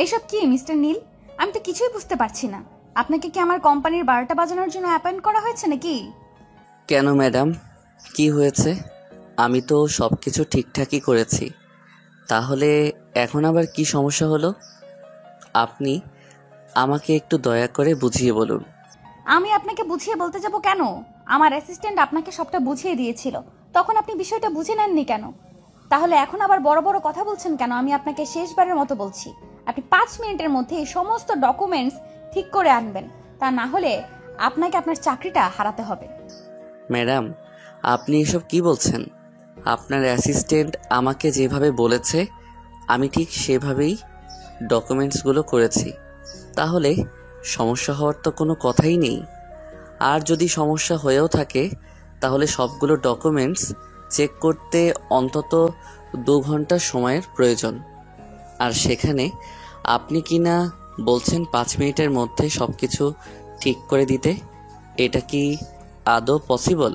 এইসব কি মিস্টার নীল? আমি তো কিছুই বুঝতে পারছি না। আপনাকে কি আমার কোম্পানির 12টা বাজানোর জন্য অ্যাপয়েন্ট করা হয়েছে নাকি? কেন ম্যাডাম, কি হয়েছে? আমি তো সব কিছু ঠিকঠাকই করেছি। তাহলে এখন আবার কি সমস্যা হলো? আপনি আমাকে একটু দয়া করে বুঝিয়ে বলুন। আমি আপনাকে বুঝিয়ে বলতে যাব কেন? আমার অ্যাসিস্ট্যান্ট আপনাকে সবটা বুঝিয়ে দিয়েছিল, তখন আপনি বিষয়টা বুঝে নেননি কেন? তাহলে এখন আবার বড় বড় কথা বলছেন কেন? আমি আপনাকে শেষবারের মতো বলছি, আপনি 5 মিনিটের মধ্যে এই সমস্ত ডকুমেন্টস ঠিক করে আনবেন, তা না হলে আপনাকে আপনার চাকরিটা হারাতে হবে। ম্যাডাম, আপনি এসব কি বলছেন? আপনার অ্যাসিস্ট্যান্ট আমাকে যেভাবে বলেছে আমি ঠিক সেভাবেই ডকুমেন্টসগুলো করেছি। তাহলে সমস্যা হওয়ার তো কোনো কথাই নেই। আর যদি সমস্যা হয়েও থাকে তাহলে সবগুলো ডকুমেন্টস চেক করতে অন্তত 2 ঘন্টা সময়ের প্রয়োজন। আর সেখানে আপনি কি না বলছেন 5 মিনিটের মধ্যে সব কিছু ঠিক করে দিতে? এটা কি আদৌ পসিবল?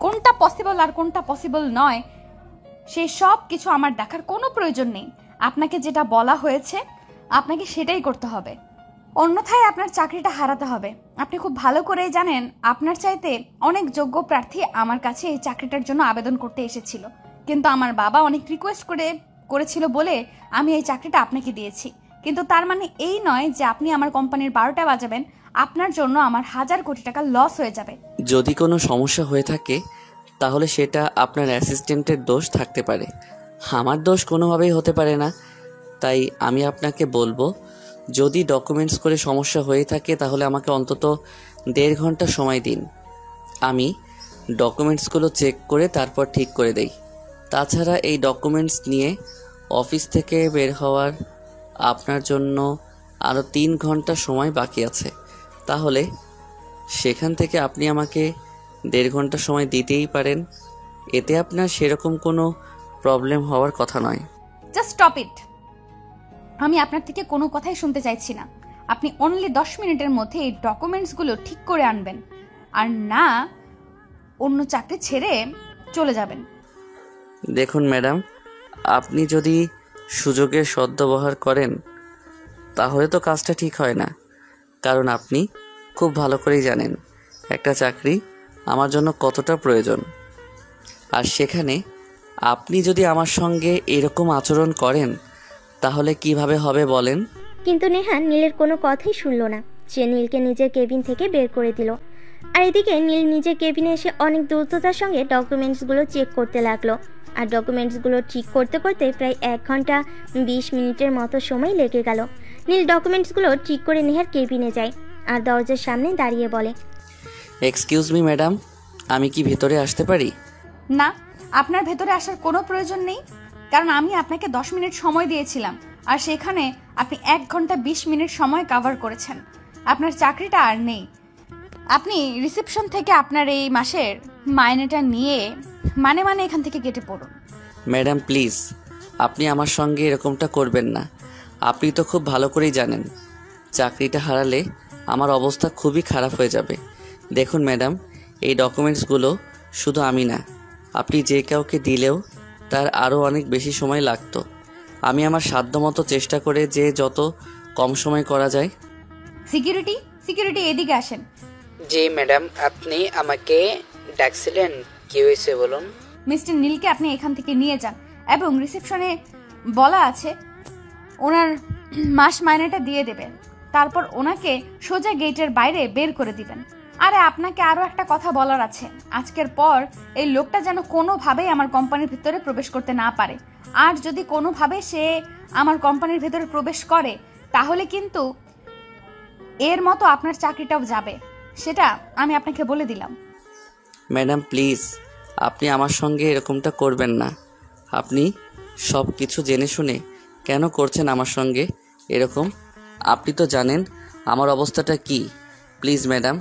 কোনটা পসিবল আর কোনটা পসিবল নয় সেই সব কিছু আমার দেখার কোনো প্রয়োজন নেই। আপনাকে যেটা বলা হয়েছে আপনাকে সেটাই করতে হবে, অন্যথায় আপনার চাকরিটা হারাতে হবে। আপনি খুব ভালো করেই জানেন আপনার চাইতে অনেক যোগ্য প্রার্থী আমার কাছে এই চাকরিটার জন্য আবেদন করতে এসেছিল, কিন্তু আমার বাবা অনেক রিকোয়েস্ট করেছিল বলে আমি এই চাকরিটা আপনাকে দিয়েছি। কিন্তু তার মানে এই নয় যে আপনি আমার কোম্পানির 12টা বাজাবেন, আপনার জন্য আমার 1000 কোটি টাকা লস হয়ে যাবে। যদি কোনো সমস্যা হয়ে থাকে তাহলে সেটা আপনার অ্যাসিস্ট্যান্টের দোষ থাকতে পারে, আমার দোষ কোনোভাবেই হতে পারে না। তাই আমি আপনাকে বলবো, যদি ডকুমেন্টস করে সমস্যা হয়ে থাকে তাহলে আমাকে অন্তত 1.5 ঘন্টা সময় দিন। আমি ডকুমেন্টসগুলো চেক করে তারপর ঠিক করে দেই। তাছাড়া এই ডকুমেন্টস নিয়ে অফিস থেকে বের হওয়ার আপনার জন্য আরও 3 ঘন্টা সময় বাকি আছে। তাহলে সেখান থেকে আপনি আমাকে 1.5 ঘন্টা সময় দিতেই পারেন। এতে আপনার সেরকম কোনো প্রবলেম হওয়ার কথা নয়। Just stop it. আমি আপনার থেকে কোনো কথাই শুনতে চাইছি না। আপনি অনলি 10 মিনিটের মধ্যে এই ডকুমেন্টসগুলো ঠিক করে আনবেন, আর না অন্য চাকরি ছেড়ে চলে যাবেন। দেখুন ম্যাডাম, আপনি যদি সুযোগের সদ্ব্যবহার করেন তাহলে তো কাজটা ঠিক হয় না। কারণ আপনি খুব ভালো করেই জানেন একটা চাকরি আমার জন্য কতটা প্রয়োজন। আর সেখানে আপনি যদি আমার সঙ্গে এরকম আচরণ করেন তাহলে কিভাবে হবে বলেন? কিন্তু নেহা নীলের কোনো কথাই শুনল না। সে নীলকে নিজের কেবিন থেকে বের করে দিল। আর এদিকে নীল নিজের কেবিনে এসে অনেক দ্রুততার সঙ্গে ডকুমেন্টসগুলো চেক করতে লাগলো। আর ডকুমেন্টসগুলো ঠিক করতে করতে প্রায় 1 ঘন্টা 20 মিনিটের মতো সময় লেগে গেল। নীল ডকুমেন্টসগুলো ঠিক করে নেহার কেবিনে যায় আর দরজার সামনে দাঁড়িয়ে বলে, এক্সকিউজ মি ম্যাডাম, আমি কি ভেতরে আসতে পারি? না, আপনার ভেতরে আসার কোনো প্রয়োজন নেই, কারণ আমি আপনাকে 10 মিনিট সময় দিয়েছিলাম আর সেখানে আপনি 1 ঘন্টা 20 মিনিট সময় কভার করেছেন। আপনার চাকরিটা আর নেই। আপনি রিসেপশন থেকে আপনার এই মাসের মাইনেটা নিয়ে মানে এখান থেকে কেটে পড়ুন। ম্যাডাম প্লিজ, আপনি আমার সঙ্গে এরকমটা করবেন না। আপনি তো খুব ভালো করেই জানেন চাকরিটা হারালে আমার অবস্থা খুবই খারাপ হয়ে যাবে। দেখুন ম্যাডাম, এই ডকুমেন্টসগুলো শুধু আমি না, আপনি যে কাউকে দিলেও তার আরও অনেক বেশি সময় লাগতো। আমি আমার সাধ্যমতো চেষ্টা করে যে যত কম সময় করা যায়। সিকিউরিটি এদিকে আসেন। জি ম্যাডাম, আপনি আমাকে ডাকছিলেন, কি হয়েছে বলুন? মিস্টার নীলকে আপনি এখান থেকে নিয়ে যান এবং রিসেপশনে বলা আছে ওনার মাস মাইনেটা দিয়ে দেবেন, তারপর ওনাকে সোজা গেটের বাইরে বের করে দিবেন। আরে আপনাকে আরো একটা কথা বলার আছে, আজকের পর এই লোকটা যেন কোনোভাবেই আমার কোম্পানির ভিতরে প্রবেশ করতে না পারে। আর যদি কোনোভাবে সে আমার কোম্পানির ভিতরে প্রবেশ করে তাহলে কিন্তু এর মতো আপনার চাকরিটাও যাবে, সেটা আমি আপনাকে বলে দিলাম। ম্যাডাম প্লিজ, আপনি আমার সঙ্গে এরকমটা করবেন না। আপনি সব কিছু জেনে শুনে কেন করছেন আমার সঙ্গে এরকম? আপনি তো জানেন আমার অবস্থাটা কি। প্লিজ ম্যাডাম,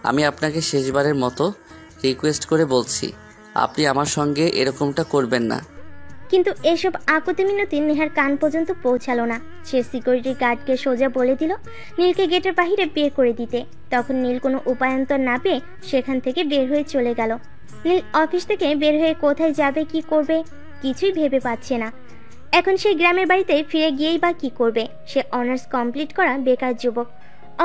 আমি আপনাকে শেষবারের মতো রিকোয়েস্ট করে বলছি, আপনি আমার সঙ্গে এরকমটা করবেন না। কিন্তু এসব আকুতি মিনতি নেহার কান পর্যন্ত পৌঁছালো না। সে সিকিউরিটি গার্ডকে সোজা বলে দিল নীলকে গেটের বাহিরে বের করে দিতে। তখন নীল কোনো উপায়ন্তর না পেয়ে সেখান থেকে বের হয়ে চলে গেল। নীল অফিস থেকে বের হয়ে কোথায় যাবে, কি করবে কিছুই ভেবে পাচ্ছে না। এখন সেই গ্রামের বাড়িতে ফিরে গিয়েই বা কী করবে? সে অনার্স কমপ্লিট করা বেকার যুবক,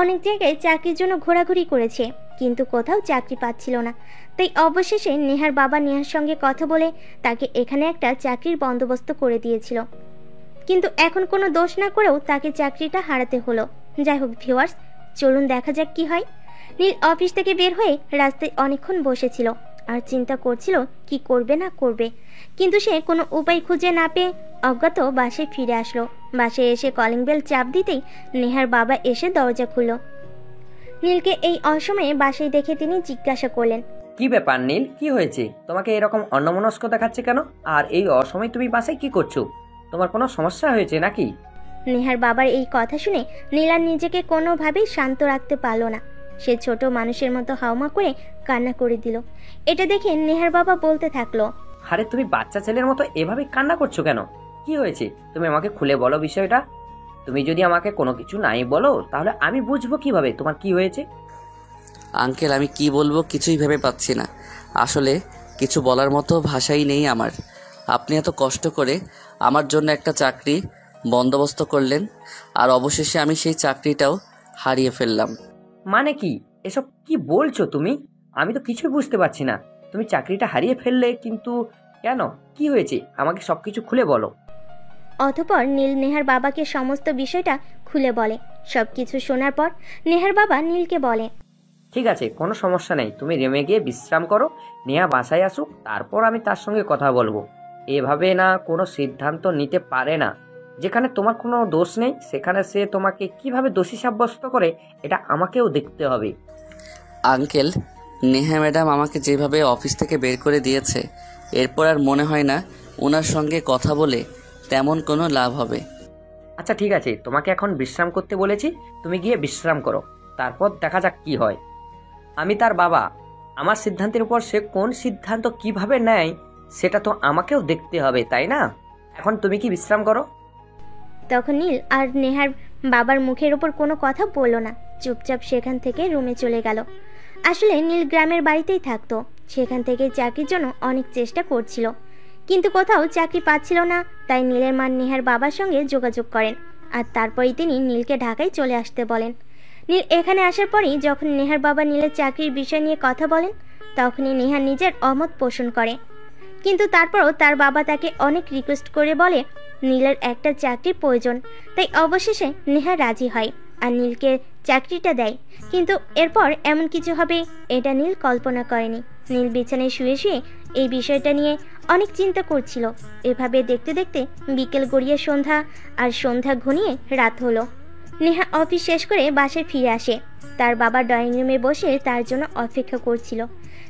অনেক জায়গায় চাকরির জন্য ঘোরাঘুরি করেছে, কিন্তু কোথাও চাকরি পাচ্ছিল না। তাই অবশেষে নেহার বাবা নেহার সঙ্গে কথা বলে তাকে এখানে একটা চাকরির বন্দোবস্ত করে দিয়েছিল, কিন্তু এখন কোনো দোষ না করেও তাকে চাকরিটা হারাতে হলো। যাই হোক ভিউয়ার্স, চলুন দেখা যাক কি হয়। নীল অফিস থেকে বের হয়ে রাস্তায় অনেকক্ষণ বসেছিল আর চিন্তা করছিল কি করবে না করবে, কিন্তু সে কোনো উপায় খুঁজে না পেয়ে অজ্ঞাত বাসায় ফিরে আসলো। বাসায় এসে কলিং বেল চাপ দিতেই নেহার বাবা এসে দরজা খুলল। নীলকে এই অসময়ে বাসায় দেখে তিনি জিজ্ঞাসা করলেন, কি ব্যাপার নীল, কি হয়েছে? তোমাকে এরকম অন্যমনস্ক দেখাচ্ছে কেন? আর এই অসময়ে তুমি বাসায় কি করছো? তোমার কোনো সমস্যা হয়েছে নাকি? নেহার বাবার এই কথা শুনে নীল আর নিজেকে কোনোভাবেই শান্ত রাখতে পারল না। সে ছোট মানুষের মতো হাউমা করে কান্না করে দিল। এটা দেখে নেহার বাবা বলতে থাকলো, আরে তুমি বাচ্চা ছেলের মতো এভাবে কান্না করছো কেন? কি হয়েছে তুমি আমাকে খুলে বলো বিষয়টা। তুমি যদি আমাকে কোনো কিছু নাই বলো তাহলে আমি বুঝবো কিভাবে তোমার কি হয়েছে। আঙ্কেল, আমি কি বলবো কিছুই ভেবে পাচ্ছি না। আসলে কিছু বলার মতো ভাষাই নেই আমার। আপনি এত কষ্ট করে আমার জন্য একটা চাকরি বন্দোবস্ত করলেন, আর অবশেষে আমি সেই চাকরিটাও হারিয়ে ফেললাম। মানে কি এসব কি বলছো তুমি? আমি তো কিছুই বুঝতে পারছি না। তুমি চাকরিটা হারিয়ে ফেললে, কিন্তু কেন, কি হয়েছে আমাকে সবকিছু খুলে বলো। অতঃপর নীল নেহার বাবাকে সমস্ত বিষয়টা খুলে বলে। সবকিছু শোনার পর নেহার বাবা নীলকে বলে, ঠিক আছে, কোনো সমস্যা নেই, তুমি রুমে গিয়ে বিশ্রাম করো। নেহা বাসায় আসুক, তারপর আমি তার সঙ্গে কথা বলবো। এভাবে না কোনো সিদ্ধান্ত নিতে পারে না। যেখানে তোমার কোনো দোষ নেই সেখানে সে তোমাকে কিভাবে দোষী সাব্যস্ত করে এটা আমাকেও দেখতে হবে। আঙ্কেল, নেহা ম্যাডাম আমাকে যেভাবে অফিস থেকে বের করে দিয়েছে, এরপর আর মনে হয় না ওনার সঙ্গে কথা বলে তেমন কোনো লাভ হবে। আচ্ছা ঠিক আছে, তোমাকে এখন বিশ্রাম করতে বলেছি, তুমি গিয়ে বিশ্রাম করো, তারপর দেখা যাক কি হয়। আমি তার বাবা, আমার সিদ্ধান্তের উপর সে কোন সিদ্ধান্ত কিভাবে নেয় সেটা তো আমাকেও দেখতে হবে, তাই না? এখন তুমি কি বিশ্রাম করো। তখন নীল আর নেহার বাবার মুখের ওপর কোনো কথা বলল না, চুপচাপ সেখান থেকে রুমে চলে গেল। আসলে নীল গ্রামের বাড়িতেই থাকতো, সেখান থেকে চাকরির জন্য অনেক চেষ্টা করছিল, কিন্তু কোথাও চাকরি পাচ্ছিল না। তাই নীলের মা নেহার বাবার সঙ্গে যোগাযোগ করেন, আর তারপরেই তিনি নীলকে ঢাকায় চলে আসতে বলেন। নীল এখানে আসার পরেই যখন নেহার বাবা নীলের চাকরির বিষয় নিয়ে কথা বলেন, তখনই নেহা নিজের অমত পোষণ করে। কিন্তু তারপরও তার বাবা তাকে অনেক রিকোয়েস্ট করে বলে নীলের একটা চাকরির প্রয়োজন। তাই অবশেষে নেহা রাজি হয় আর নীলকে চাকরিটা দেয়। কিন্তু এরপর এমন কিছু হবে এটা নীল কল্পনা করেনি। নীল বিছানায় শুয়ে শুয়ে এই বিষয়টা নিয়ে অনেক চিন্তা করছিল। এভাবে দেখতে দেখতে বিকেল গড়িয়ে সন্ধ্যা, আর সন্ধ্যা ঘনিয়ে রাত হলো। নেহা অফিস শেষ করে বাসায় ফিরে আসে। তার বাবা ড্রয়িং রুমে বসে তার জন্য অপেক্ষা করছিল।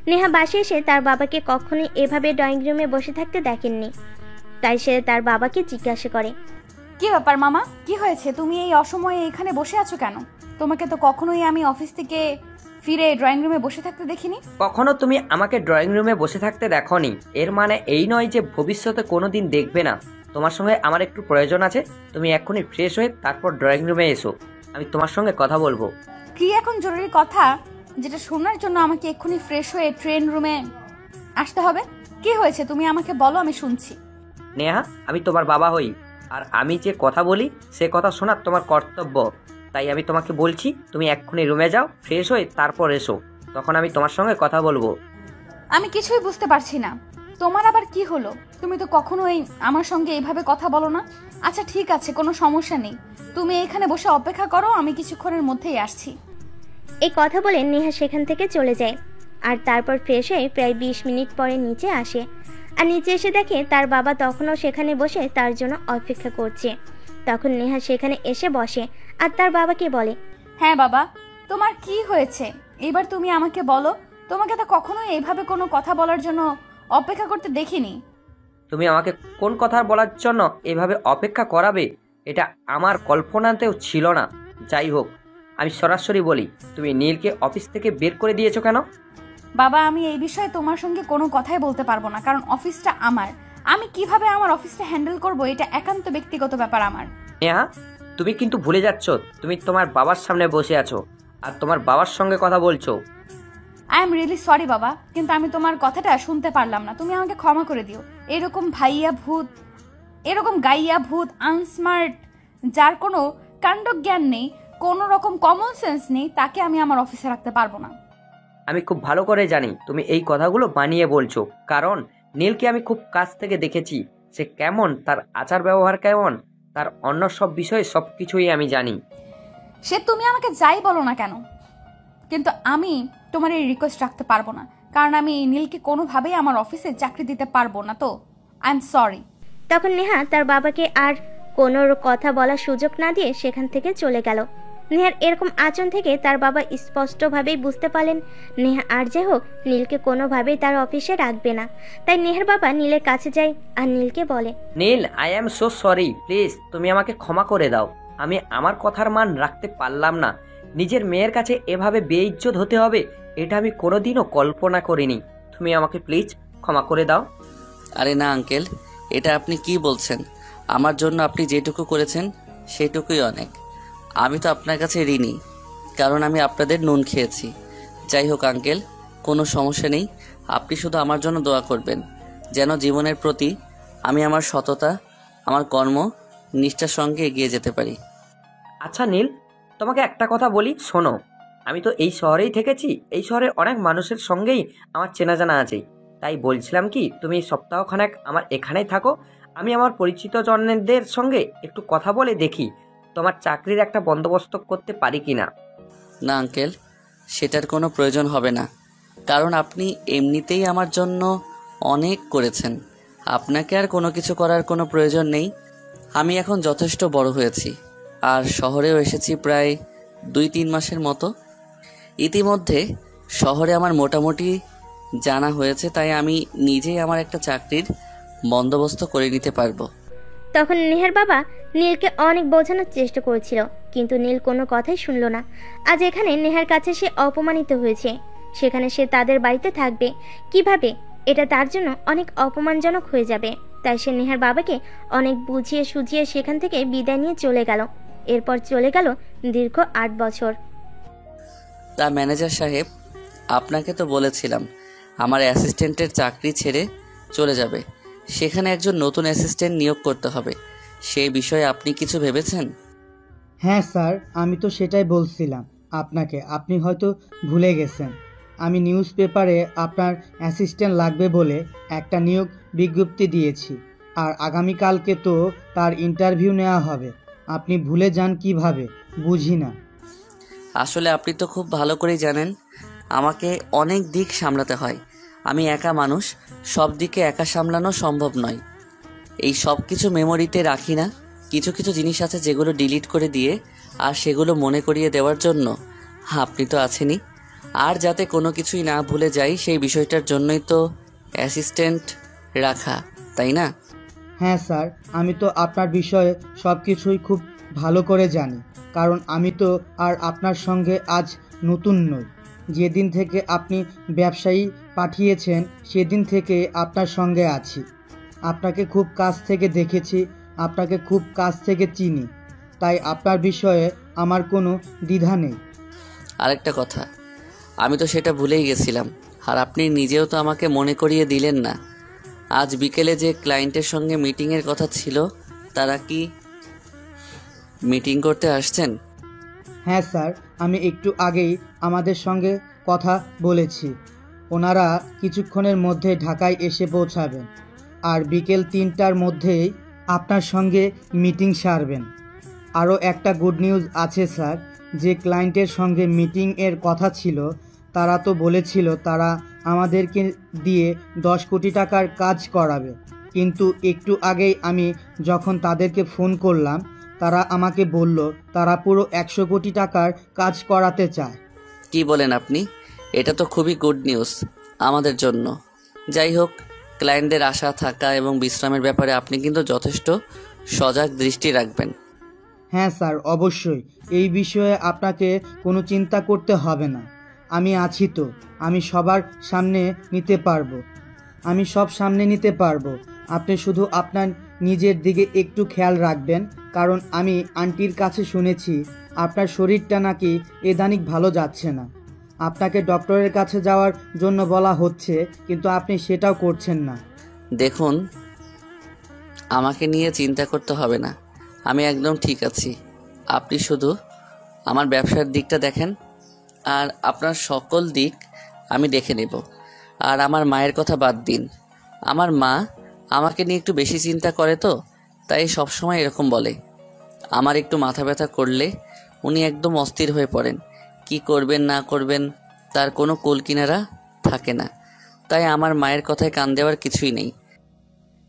নেহা বাসায় এসে তার বাবাকে কখনোই এভাবে ড্রয়িং রুমে বসে থাকতে দেখেননি। তাই সে তার বাবাকে জিজ্ঞাসা করে, কি ব্যাপার মামা, কি হয়েছে? তুমি এই অসময়ে এখানে বসে আছো কেন? তোমাকে তো কখনোই আমি অফিস থেকে ফিরে ড্রয়িং রুমে বসে থাকতে দেখিনি। কখনো তুমি আমাকে ড্রয়িং রুমে বসে থাকতে দেখোনি, এর মানে এই নয় যে ভবিষ্যতে কোনোদিন দেখবে না। তোমার সঙ্গে আমার একটু প্রয়োজন আছে, তুমি এক্ষুনি ফ্রেশ হয়ে তারপর ড্রয়িং রুমে এসো, আমি তোমার সঙ্গে কথা বলবো। কি এখন জরুরি কথা যেটা শোনার জন্য আমাকে এক্ষুনি ফ্রেশ হয়ে ট্রেন রুমে আসতে হবে? কি হয়েছে তুমি আমাকে বলো, আমি শুনছি। নেহা, আমি তোমার বাবা হই, আর আমি যে কথা বলি সে কথা শোনার তোমার কর্তব্য। তাই আমি তোমাকে বলছি তুমি এক্ষুনি রুমে যাও, ফ্রেশ হয়ে তারপর এসো, তখন আমি তোমার সঙ্গে কথা বলবো। আমি কিছুই বুঝতে পারছি না, তোমার আবার কি হলো? তুমি তো কখনোই আমার সঙ্গে এইভাবে কথা বলো না। আচ্ছা ঠিক আছে, কোনো সমস্যা নেই, তুমি এখানে বসে অপেক্ষা করো, আমি কিছুক্ষণের মধ্যেই আসছি। এই কথা বলে নেহা সেখান থেকে চলে যায়। আর তারপর ফ্রেশ হয়ে প্রায় 20 মিনিট পরে নিচে আসে। আর নিচে এসে দেখে তার বাবা তখনও সেখানে বসে তার জন্য অপেক্ষা করছে। তখন নেহা সেখানে এসে বসে আর তার বাবাকে বলে, হ্যাঁ বাবা, তোমার কি হয়েছে এবার তুমি আমাকে বলো। তোমাকে তো কখনোই এইভাবে কোনো কথা বলার জন্য অপেক্ষা করতে দেখিনি। তুমি আমাকে কোন কথা বলার জন্য এভাবে অপেক্ষা করাবে এটা আমার কল্পনাতেও ছিল না। যাই হোক, আমি সরাসরি বলি, তুমি নীলকে অফিস থেকে বের করে দিয়েছো কেন? বাবা, আমি এই বিষয়ে তোমার সঙ্গে কোনো কথাই বলতে পারবো না, কারণ অফিসটা আমার। আমি কিভাবে আমার অফিসটা হ্যান্ডেল করব এটা একান্ত ব্যক্তিগত ব্যাপার আমার। নেহা, তুমি কিন্তু ভুলে যাচ্ছ তুমি তোমার বাবার সামনে বসে আছো আর তোমার বাবার সঙ্গে কথা বলছো। আই এম রিয়েলি সরি বাবা, কিন্তু আমি তোমার কথাটা শুনতে পারলাম না, তুমি আমাকে ক্ষমা করে দিও। এরকম ভাইয়া ভূত এরকম গাইয়া ভূত আনস্মার্ট, যার কোনো কাণ্ডজ্ঞান নেই, কোনো রকম কমন সেন্স নেই, তাকে আমি আমার অফিসে রাখতে পারবো না। আমি খুব ভালো করে জানি তুমি এই কথাগুলো বানিয়ে বলছো, কারণ নীলকে আমি খুব কাছ থেকে দেখেছি। সে কেমন, তার আচার ব্যবহার কেমন, তার অন্য সব বিষয়ে সব কিছুই আমি জানি। সে তুমি আমাকে যাই বলো না কেন, কিন্তু আমি তোমার এই রিকোয়েস্ট রাখতে পারবো না, কারণ আমি নীলকে কোনোভাবেই আমার অফিসে চাকরি দিতে পারবো না। তো আই এম সরি। তখন নেহা তার বাবাকে আর কোনো কথা বলার সুযোগ না দিয়ে সেখান থেকে চলে গেল। নেহার এরকম আচরণ থেকে তার বাবা স্পষ্টভাবেই বুঝতে পারলেন নেহা আর যাই হোক নীলকে কোনোভাবেই তার অফিসে রাখবে না। তাই নেহার বাবা নীলের কাছে যায় আর নীলকে বলে, Neel, I am so sorry, please তুমি আমাকে ক্ষমা করে দাও। আমি আমার কথার মান রাখতে পারলাম না। নিজের মেয়ের কাছে এভাবে বেইজ্জত হতে হবে, এটা আমি কোনোদিনও কল্পনা করিনি। তুমি আমাকে প্লিজ ক্ষমা করে দাও। আরে না আঙ্কেল, এটা আপনি কি বলছেন? আমার জন্য আপনি যেটুকু করেছেন সেটুকুই অনেক। আমি তো আপনার কাছে ঋণী, কারণ আমি আপনাদের নুন খেয়েছি। যাই হোক আঙ্কেল, কোনো সমস্যা নেই। আপনি শুধু আমার জন্য দোয়া করবেন, যেন জীবনের প্রতি আমি আমার সততা, আমার কর্ম নিষ্ঠার সঙ্গে এগিয়ে যেতে পারি। আচ্ছা নীল, তোমাকে একটা কথা বলি, শোনো। আমি তো এই শহরেই থেকেছি, এই শহরের অনেক মানুষের সঙ্গেই আমার চেনা জানা আছে। তাই বলছিলাম কি, তুমি সপ্তাহখানেক আমার এখানেই থাকো। আমি আমার পরিচিত জনদের সঙ্গে একটু কথা বলে দেখি তোমার চাকরির একটা বন্দোবস্ত করতে পারি কিনা। না আঙ্কেল, সেটার কোনো প্রয়োজন হবে না, কারণ আপনি এমনিতেই আমার জন্য অনেক করেছেন। আপনাকে আর কোনো কিছু করার কোনো প্রয়োজন নেই। আমি এখন যথেষ্ট বড় হয়েছি, আর শহরেও এসেছি প্রায় 2-3 মাসের মতো। ইতিমধ্যে শহরে আমার মোটামুটি জানা হয়েছে, তাই আমি নিজেই আমার একটা চাকরির বন্দোবস্ত করে নিতে পারবো। তখন নেহার বাবা নীলকে অনেক বোঝানোর চেষ্টা করেছিল, কিন্তু নীল কোনো কথাই শুনল না। আজ এখানে নেহার কাছে সে অপমানিত হয়েছে, সেখানে সে তাদের বাড়িতে থাকবে কিভাবে, এটা তার জন্য অনেক অপমানজনক হয়ে যাবে। তাই সে নেহার বাবাকে অনেক বুঝিয়ে সুঝিয়ে সেখান থেকে বিদায় নিয়ে চলে গেল। এরপর চলে গেল দীর্ঘ 8 বছর। তা ম্যানেজার সাহেব, আপনাকে তো বলেছিলাম আমার অ্যাসিস্ট্যান্টের চাকরি ছেড়ে চলে যাবে। সেখানে একজন নতুন অ্যাসিস্ট্যান্ট নিয়োগ করতে হবে। সেই বিষয়ে আপনি কিছু ভেবেছেন? হ্যাঁ স্যার, আমি তো সেটাই বলছিলাম আপনাকে, আপনি হয়তো ভুলে গেছেন। আমি নিউজ পেপারে আপনার অ্যাসিস্ট্যান্ট লাগবে বলে একটা নিয়োগ বিজ্ঞপ্তি দিয়েছি, আর আগামীকালকে তো তার ইন্টারভিউ নেওয়া হবে। আপনি ভুলে যান কিভাবে, বুঝি না। আসলে আপনি তো খুব ভালো করেই জানেন আমাকে অনেক দিক সামলাতে হয়। আমি একা মানুষ, সব দিকে একা সামলানো সম্ভব নয়। এই সব কিছু মেমোরিতে রাখি না। কিছু কিছু জিনিস আছে যেগুলো ডিলিট করে দিয়ে আর সেগুলো মনে করিয়ে দেওয়ার জন্য আপনি তো আছেনই। আর যাতে কোনো কিছুই না ভুলে যাই সেই বিষয়টার জন্যই তো অ্যাসিস্ট্যান্ট রাখা, তাই না? হ্যাঁ স্যার, আমি তো আপনার বিষয়ে সব কিছুই খুব ভালো করে জানি, কারণ আমি তো আর আপনার সঙ্গে আজ নতুন নই। যেদিন থেকে আপনি ব্যবসায়ী পাঠিয়েছেন সেদিন থেকে আপনার সঙ্গে আছি। আপনাকে খুব কাছ থেকে দেখেছি, আপনাকে খুব কাছ থেকে চিনি, তাই আপনার বিষয়ে আমার কোনো দ্বিধা নেই। আরেকটা কথা, আমি তো সেটা ভুলেই গেছিলাম, আর আপনি নিজেও তো আমাকে মনে করিয়ে দিলেন না। আজ বিকেলে যে ক্লায়েন্টের সঙ্গে মিটিংয়ের কথা ছিল, তারা কি মিটিং করতে আসছেন? হ্যাঁ স্যার, আমি একটু আগেই আমাদের সঙ্গে কথা বলেছি। ওনারা কিছুক্ষণের মধ্যে ঢাকায় এসে পৌঁছাবেন, আর বিকেল 3টার মধ্যেই আপনার সঙ্গে মিটিং সারবেন। আরও একটা গুড নিউজ আছে স্যার, যে ক্লায়েন্টের সঙ্গে মিটিংয়ের কথা ছিল তারা তো বলেছিল তারা আমাদেরকে দিয়ে 10 কোটি টাকার কাজ করাবে, কিন্তু একটু আগেই আমি যখন তাদেরকে ফোন করলাম তারা আমাকে বলল তারা পুরো 100 কোটি টাকার কাজ করাতে চায়। কি বলেন আপনি? এটা তো খুবই গুড নিউজ আমাদের জন্য। যাই হোক, ক্লায়েন্টদের আশা থাকা এবং বিশ্রামের ব্যাপারে আপনি কিন্তু যথেষ্ট সজাগ দৃষ্টি রাখবেন। হ্যাঁ স্যার, অবশ্যই। এই বিষয়ে আপনাকে কোনো চিন্তা করতে হবে না। আমি আছি তো, আমি সবার সামনে নিতে পারবো, আমি সব সামনে নিতে পারবো। আপনি শুধু আপনার নিজের দিকে একটু খেয়াল রাখবেন, কারণ আমি আন্টির কাছে শুনেছি আপনার শরীরটা নাকি ইদানিং ভালো যাচ্ছে না। আপনাকে ডক্টরের কাছে যাওয়ার জন্য বলা হচ্ছে, কিন্তু আপনি সেটাও করছেন না। দেখুন, আমাকে নিয়ে চিন্তা করতে হবে না, আমি একদম ঠিক আছি। আপনি শুধু আমার ব্যবসার দিকটা দেখেন, আর আপনার সকল দিক আমি দেখে নেব। আর আমার মায়ের কথা বাদ দিন, আমার মা আমাকে নিয়ে একটু বেশি চিন্তা করে তো, তাই সবসময় এরকম বলে। আমার একটু মাথা ব্যথা করলে উনি একদম অস্থির হয়ে পড়েন, কি করবেন না করবেন তার কোনো কুল কিনারা থাকে না। তাই আমার মায়ের কথায় কান দেওয়ার কিছুই নেই।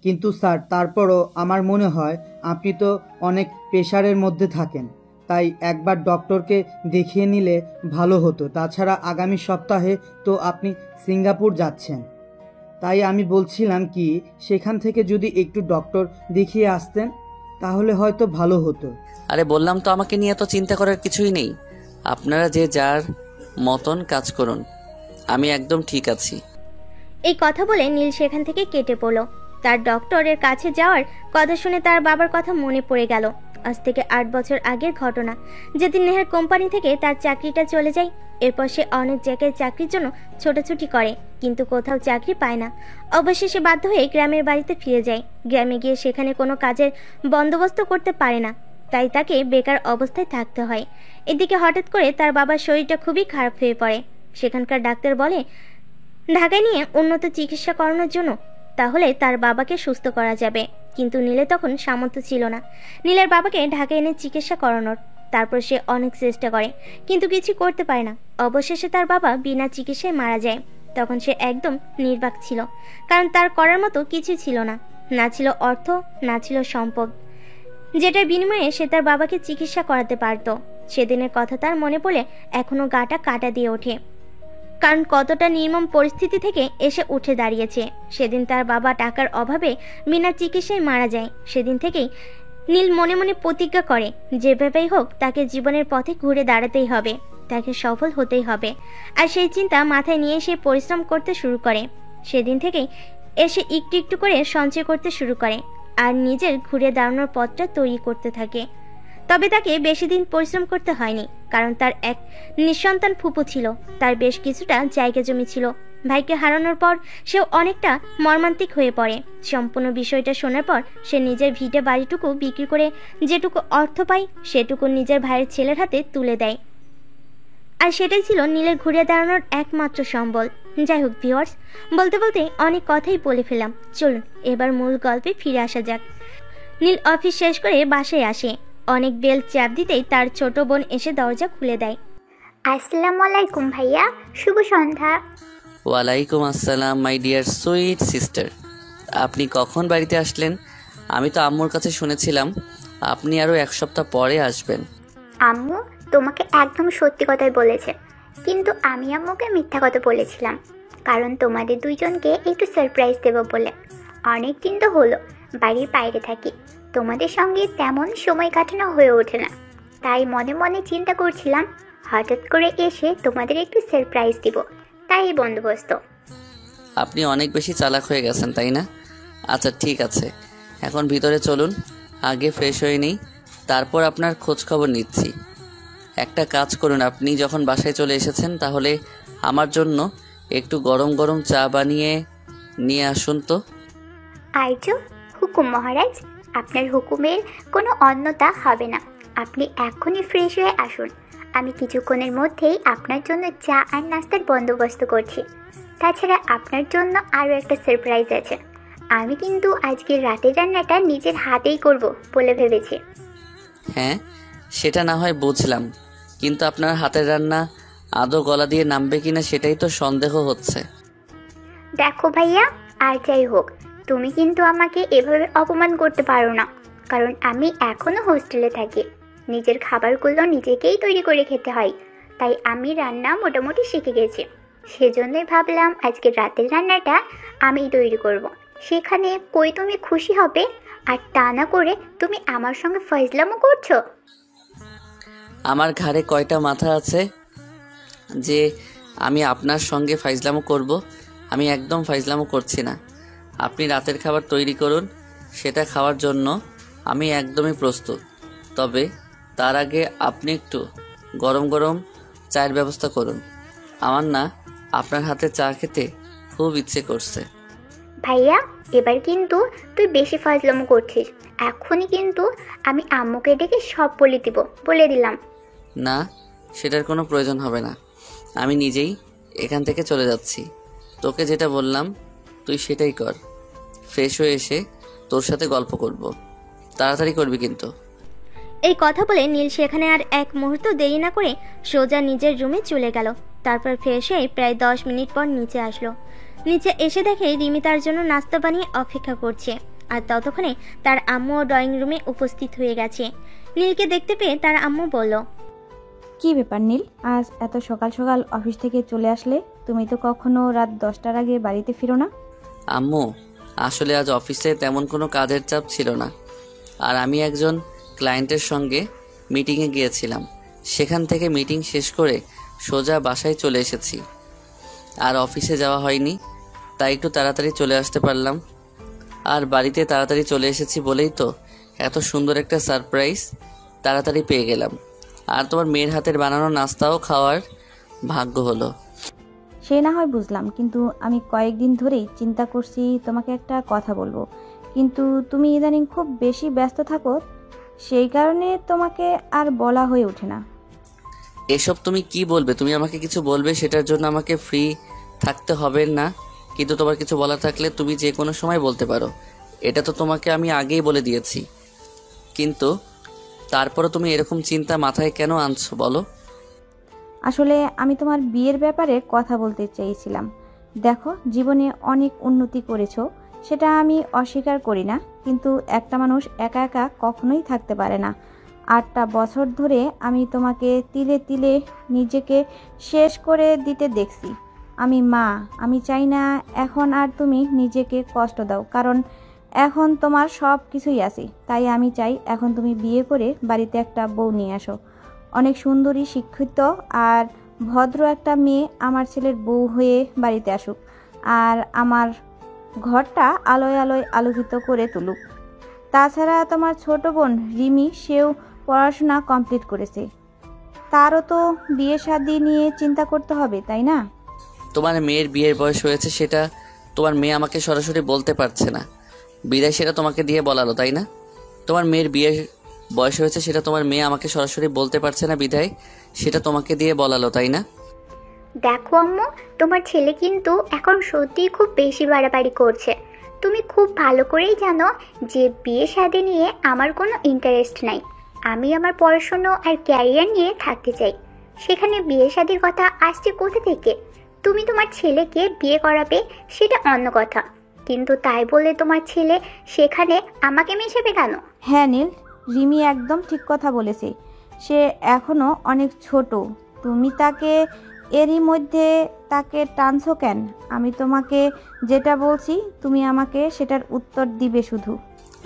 কিন্তু স্যার, তারপরও আমার মনে হয় আপনি তো অনেক প্রেশারের মধ্যে থাকেন, তাই একবার ডক্টরকে দেখিয়ে নিলে ভালো হতো। তাছাড়া আগামী সপ্তাহে তো আপনি সিঙ্গাপুর যাচ্ছেন, তাই আমি বলছিলাম কি সেখান থেকে যদি একটু ডক্টর দেখিয়ে আসতেন তাহলে হয়তো ভালো হতো। আরে বললাম তো আমাকে নিয়ে এত চিন্তা করার কিছুই নেই। আপনারা যে যার মতন কাজ করুন, আমি একদম ঠিক আছি। এই কথা বলে নীল সেখান থেকে কেটে পড়ল। তার ডক্টরের কাছে যাওয়ার কথা শুনে তার বাবার কথা মনে পড়ে গেল। আজ থেকে 8 বছর আগের ঘটনা, যেদিন নেহার কোম্পানি থেকে তার চাকরিটা চলে যায়। এরপর সে অনেক জায়গায় চাকরির জন্য ছোটাছুটি করে, কিন্তু কোথাও চাকরি পায় না। অবশেষে বাধ্য হয়ে গ্রামের বাড়িতে ফিরে যায়। গ্রামে গিয়ে সেখানে কোনো কাজের বন্দোবস্ত করতে পারে না, তাই তাকে বেকার অবস্থায় থাকতে হয়। এদিকে হঠাৎ করে তার বাবার শরীরটা খুবই খারাপ হয়ে পড়ে। সেখানকার ডাক্তার বলে ঢাকায় নিয়ে উন্নত চিকিৎসা করানোর জন্য, তাহলে তার বাবাকে সুস্থ করা যাবে। কিন্তু নীলের তখন সামর্থ্য ছিল না নীলের বাবাকে ঢাকায় এনে চিকিৎসা করানোর। তারপর সে অনেক চেষ্টা করে, কিন্তু কিছু করতে পারে না। অবশেষে তার বাবা বিনা চিকিৎসায় মারা যায়। তখন সে একদম নির্বাক ছিল, কারণ তার করার মতো কিছু ছিল না। না ছিল অর্থ, না ছিল সম্পদ, যেটার বিনিময়ে সে তার বাবাকে চিকিৎসা করাতে পারত। সেদিনের কথা তার মনে পড়লে এখনো গাটা কাটা দিয়ে ওঠে, কারণ কতটা নির্মম পরিস্থিতি থেকে এসে উঠে দাঁড়িয়েছে। সেদিন তার বাবা টাকার অভাবে বিনা চিকিৎসায় মারা যায়। সেদিন থেকেই নীল মনে মনে প্রতিজ্ঞা করে, যেভাবেই হোক তাকে জীবনের পথে ঘুরে দাঁড়াতেই হবে, তাকে সফল হতেই হবে। আর সেই চিন্তা মাথায় নিয়ে সে পরিশ্রম করতে শুরু করে। সেদিন থেকেই এসে একটু একটু করে সঞ্চয় করতে শুরু করে আর নিজের ঘুরে দাঁড়ানোর পথটা তৈরি করতে থাকে। তবে তাকে বেশি দিন পরিশ্রম করতে হয়নি, কারণ তার এক নিঃসন্তান ফুপু ছিল। তার বেশ কিছুটা জায়গা জমি ছিল। ভাইকে হারানোর পর সেও অনেকটা মর্মান্তিক হয়ে পড়ে। সম্পূর্ণ বিষয়টা শোনার পর সে নিজের ভিটে বাড়িটুকু বিক্রি করে যেটুকু অর্থ পায় সেটুকু নিজের ভাইয়ের ছেলের হাতে তুলে দেয়। আর সেটাই ছিল নীলের ঘুরে দাঁড়ানোর একমাত্র সম্বল। যাই হোক ভিউয়ার্স, বলতে বলতে অনেক কথাই বলে ফেলাম। চলুন এবার মূল গল্পে ফিরে আসা যাক। নীল অফিস শেষ করে বাসায় আসে। অনেক বেল চাপ দিতেই তার ছোট বোন এসে দরজা খুলে দেয়। আসসালামু আলাইকুম ভাইয়া, শুভ সন্ধ্যা। ওয়ালাইকুম আসসালাম মাই ডিয়ার সুইট সিস্টার। আপনি কখন বাড়িতে আসলেন? আমি তো আম্মুর কাছে শুনেছিলাম আপনি আরও 1 সপ্তাহ পরে আসবেন। আম্মু তোমাকে একদম সত্যি কথাই বলেছে, কিন্তু আমি আম্মুকে মিথ্যা কথা বলেছিলাম, কারণ তোমাদের দুইজনকে একটু সারপ্রাইজ দেবো বলে। অনেক দিন তো হলো বাড়ির বাইরে থাকি, তোমাদের সঙ্গে তেমন সময় কাটানো হয়ে ওঠে না, তাই মনে মনে চিন্তা করছিলাম হঠাৎ করে এসে তোমাদের একটু সারপ্রাইজ দিব, তাই এই বন্দোবস্ত। আপনি অনেক বেশি চালাক হয়ে গেছেন, তাই না? আচ্ছা ঠিক আছে, এখন ভিতরে চলুন, আগে ফ্রেশ হয়ে নিই, তারপর আপনার খোঁজ খবর নিচ্ছি। একটা কাজ করুন, আপনি যখন বাসায় চলে এসেছেন তাহলে আমার জন্য একটু গরম গরম চা বানিয়ে নিয়ে আসুন তো। আর্য, হুকুম মহারাজ, আপনার হুকুমের কোনো অন্যতা হবে না। আপনি এখনই ফ্রেশ হয়ে আসুন, আমি কিছুক্ষণের মধ্যেই আপনার জন্য চা আর নাস্তার বন্দোবস্ত করছি। তাছাড়া আপনার জন্য আরও একটা সারপ্রাইজ আছে। আমি কিন্তু আজকের রাতের রান্নাটা নিজের হাতেই করব বলে ভেবেছি। হ্যাঁ, সেটা না হয় বুঝলাম, কিন্তু আপনার হাতের রান্না আদৌ গলা দিয়ে নামবে কিনা সেটাই তো সন্দেহ হচ্ছে। দেখো ভাইয়া, আর যাই হোক, তুমি কিন্তু আমাকে এভাবে অপমান করতে পারো না, কারণ আমি এখনও হোস্টেলে থাকি। নিজের খাবারগুলো নিজেকেই তৈরি করে খেতে হয়, তাই আমি রান্না মোটামুটি শিখে গেছি। সেজন্যই ভাবলাম আজকে রাতের রান্নাটা আমিই তৈরি করব। সেখানে কই তুমি খুশি হবে, আর তা না করে তুমি আমার সঙ্গে ফয়জলামো করছো। আমার ঘাড়ে কয়টা মাথা আছে যে আমি আপনার সঙ্গে ফাইজলামো করব? আমি একদম ফাইজলামো করছি না। আপনি রাতের খাবার তৈরি করুন, সেটা খাওয়ার জন্য আমি একদমই প্রস্তুত। তবে তার আগে আপনি একটু গরম গরম চায়ের ব্যবস্থা করুন। আমার না আপনার হাতে চা খেতে খুব ইচ্ছে করছে। ভাইয়া, এবার কিন্তু তুই বেশি ফাজলামো করছিস। এখনই কিন্তু আমি আম্মুকে ডেকে সব বলে দিলাম। না, সেটার কোনো প্রয়োজন হবে না। আমি নিজেই এখান থেকে চলে যাচ্ছি। তোকে যেটা বললাম তুই সেটাই কর। ফ্রেশ হয়ে এসে তোর সাথে গল্প করব। তাড়াতাড়ি করবি কিন্তু। এই কথা বলে নীল সেখানে আর এক মুহূর্ত দেরি না করে সোজা নিজের রুমে চলে গেল। তারপর ফ্রেশ হয়ে প্রায় 10 মিনিট পর নিচে আসলো। নিচে এসে দেখে রিমি তার জন্য নাস্তা বানিয়ে অপেক্ষা করছে, আর ততক্ষণে তার আম্মুও ড্রয়িং রুমে উপস্থিত হয়ে গেছে। নীলকে দেখতে পেয়ে তার আম্মু বলল, কি ব্যাপার নীল, আজ এত সকাল সকাল অফিস থেকে চলে আসলে? তুমি তো কখনো রাত 10টার আগে বাড়িতে ফিরো না। আম্মু, আসলে আজ অফিসে তেমন কোনো কাজের চাপ ছিল না, আর আমি একজন ক্লায়েন্টের সঙ্গে মিটিংয়ে গিয়েছিলাম। সেখান থেকে মিটিং শেষ করে সোজা বাসায় চলে এসেছি, আর অফিসে যাওয়া হয়নি, তাই একটু তাড়াতাড়ি চলে আসতে পারলাম। আর বাড়িতে তাড়াতাড়ি চলে এসেছি বলেই তো এত সুন্দর একটা সারপ্রাইজ তাড়াতাড়ি পেয়ে গেলাম। আর তোমার মেয়ের হাতের বানানো নাস্তাও খাওয়ার ভাগ্য হলো। সে না হয় বুঝলাম, কিন্তু আমি কয়েকদিন ধরেই চিন্তা করছি তোমাকে একটা কথা বলবো, কিন্তু তুমি ইদানিং খুব বেশি ব্যস্ত থাকো, সেই কারণে তোমাকে আর বলা হয়ে ওঠে না। এসব তুমি কি বলবে? তুমি আমাকে কিছু বলবে, সেটার জন্য আমাকে ফ্রি থাকতে হবে না। কিন্তু তোমার কিছু বলা থাকলে তুমি যে কোনো সময় বলতে পারো, এটা তো তোমাকে আমি আগেই বলে দিয়েছি। কিন্তু তারপরও তুমি এরকম চিন্তা মাথায় কেন আনছো বলো? আসলে আমি তোমার বিয়ের ব্যাপারে কথা বলতে চেয়েছিলাম। দেখো, জীবনে অনেক উন্নতি করেছো, সেটা আমি অস্বীকার করি না, কিন্তু একটা মানুষ একা একা কখনোই থাকতে পারে না। 8টা বছর ধরে আমি তোমাকে তিলে তিলে নিজেকে শেষ করে দিতে দেখছি। আমি মা, আমি চাই না এখন আর তুমি নিজেকে কষ্ট দাও, কারণ এখন তোমার সব কিছুই আছে। তাই আমি চাই এখন তুমি বিয়ে করে বাড়িতে একটা বউ নিয়ে আসো, অনেক সুন্দরী, শিক্ষিত আর ভদ্র একটা মেয়ে আমার ছেলের বউ হয়ে বাড়িতে আসুক, আর আমার ঘরটা আলোয় আলোয় আলোকিত করে তুলুক। তাছাড়া তোমার ছোট বোন রিমি, সেও পড়াশোনা কমপ্লিট করেছে, তারও তো বিয়ে শাদী নিয়ে চিন্তা করতে হবে, তাই না? তোমার মেয়ের বিয়ের বয়স হয়েছে, সেটা তোমার মেয়ে আমাকে সরাসরি বলতে পারছে না, বিদায় সেটা তোমাকে দিয়ে বলালো, তাই না? তোমার মেয়ের বিয়ের বয়স হয়েছে, সেটা তোমার মেয়ে আমাকে সরাসরি বলতে পারছে না, বিদায় সেটা তোমাকে দিয়ে বলালো, তাই না? দেখো আম্মু, তোমার ছেলে কিন্তু এখন সত্যিই খুব বেশি বাড়াবাড়ি করছে। তুমি খুব ভালো করেই জানো যে বিয়ে শাদী নিয়ে আমার কোনো ইন্টারেস্ট নাই। আমি আমার পড়াশুনো আর ক্যারিয়ার নিয়ে থাকতে চাই। সেখানে বিয়ে শাদীর কথা আসছে কোথা থেকে? তুমি তোমার ছেলেকে বিয়ে করাবে সেটা অন্য কথা, কিন্তু তাই বলে তোমার ছেলে সেখানে আমাকে মেশাবে কেন? হ্যাঁ নীল, রিমি একদম ঠিক কথা বলেছে। সে এখনো অনেক ছোট, তুমি তাকে এরই মধ্যে তাকে টানছো কেন? আমি তোমাকে যেটা বলছি তুমি আমাকে সেটার উত্তর দিবে শুধু।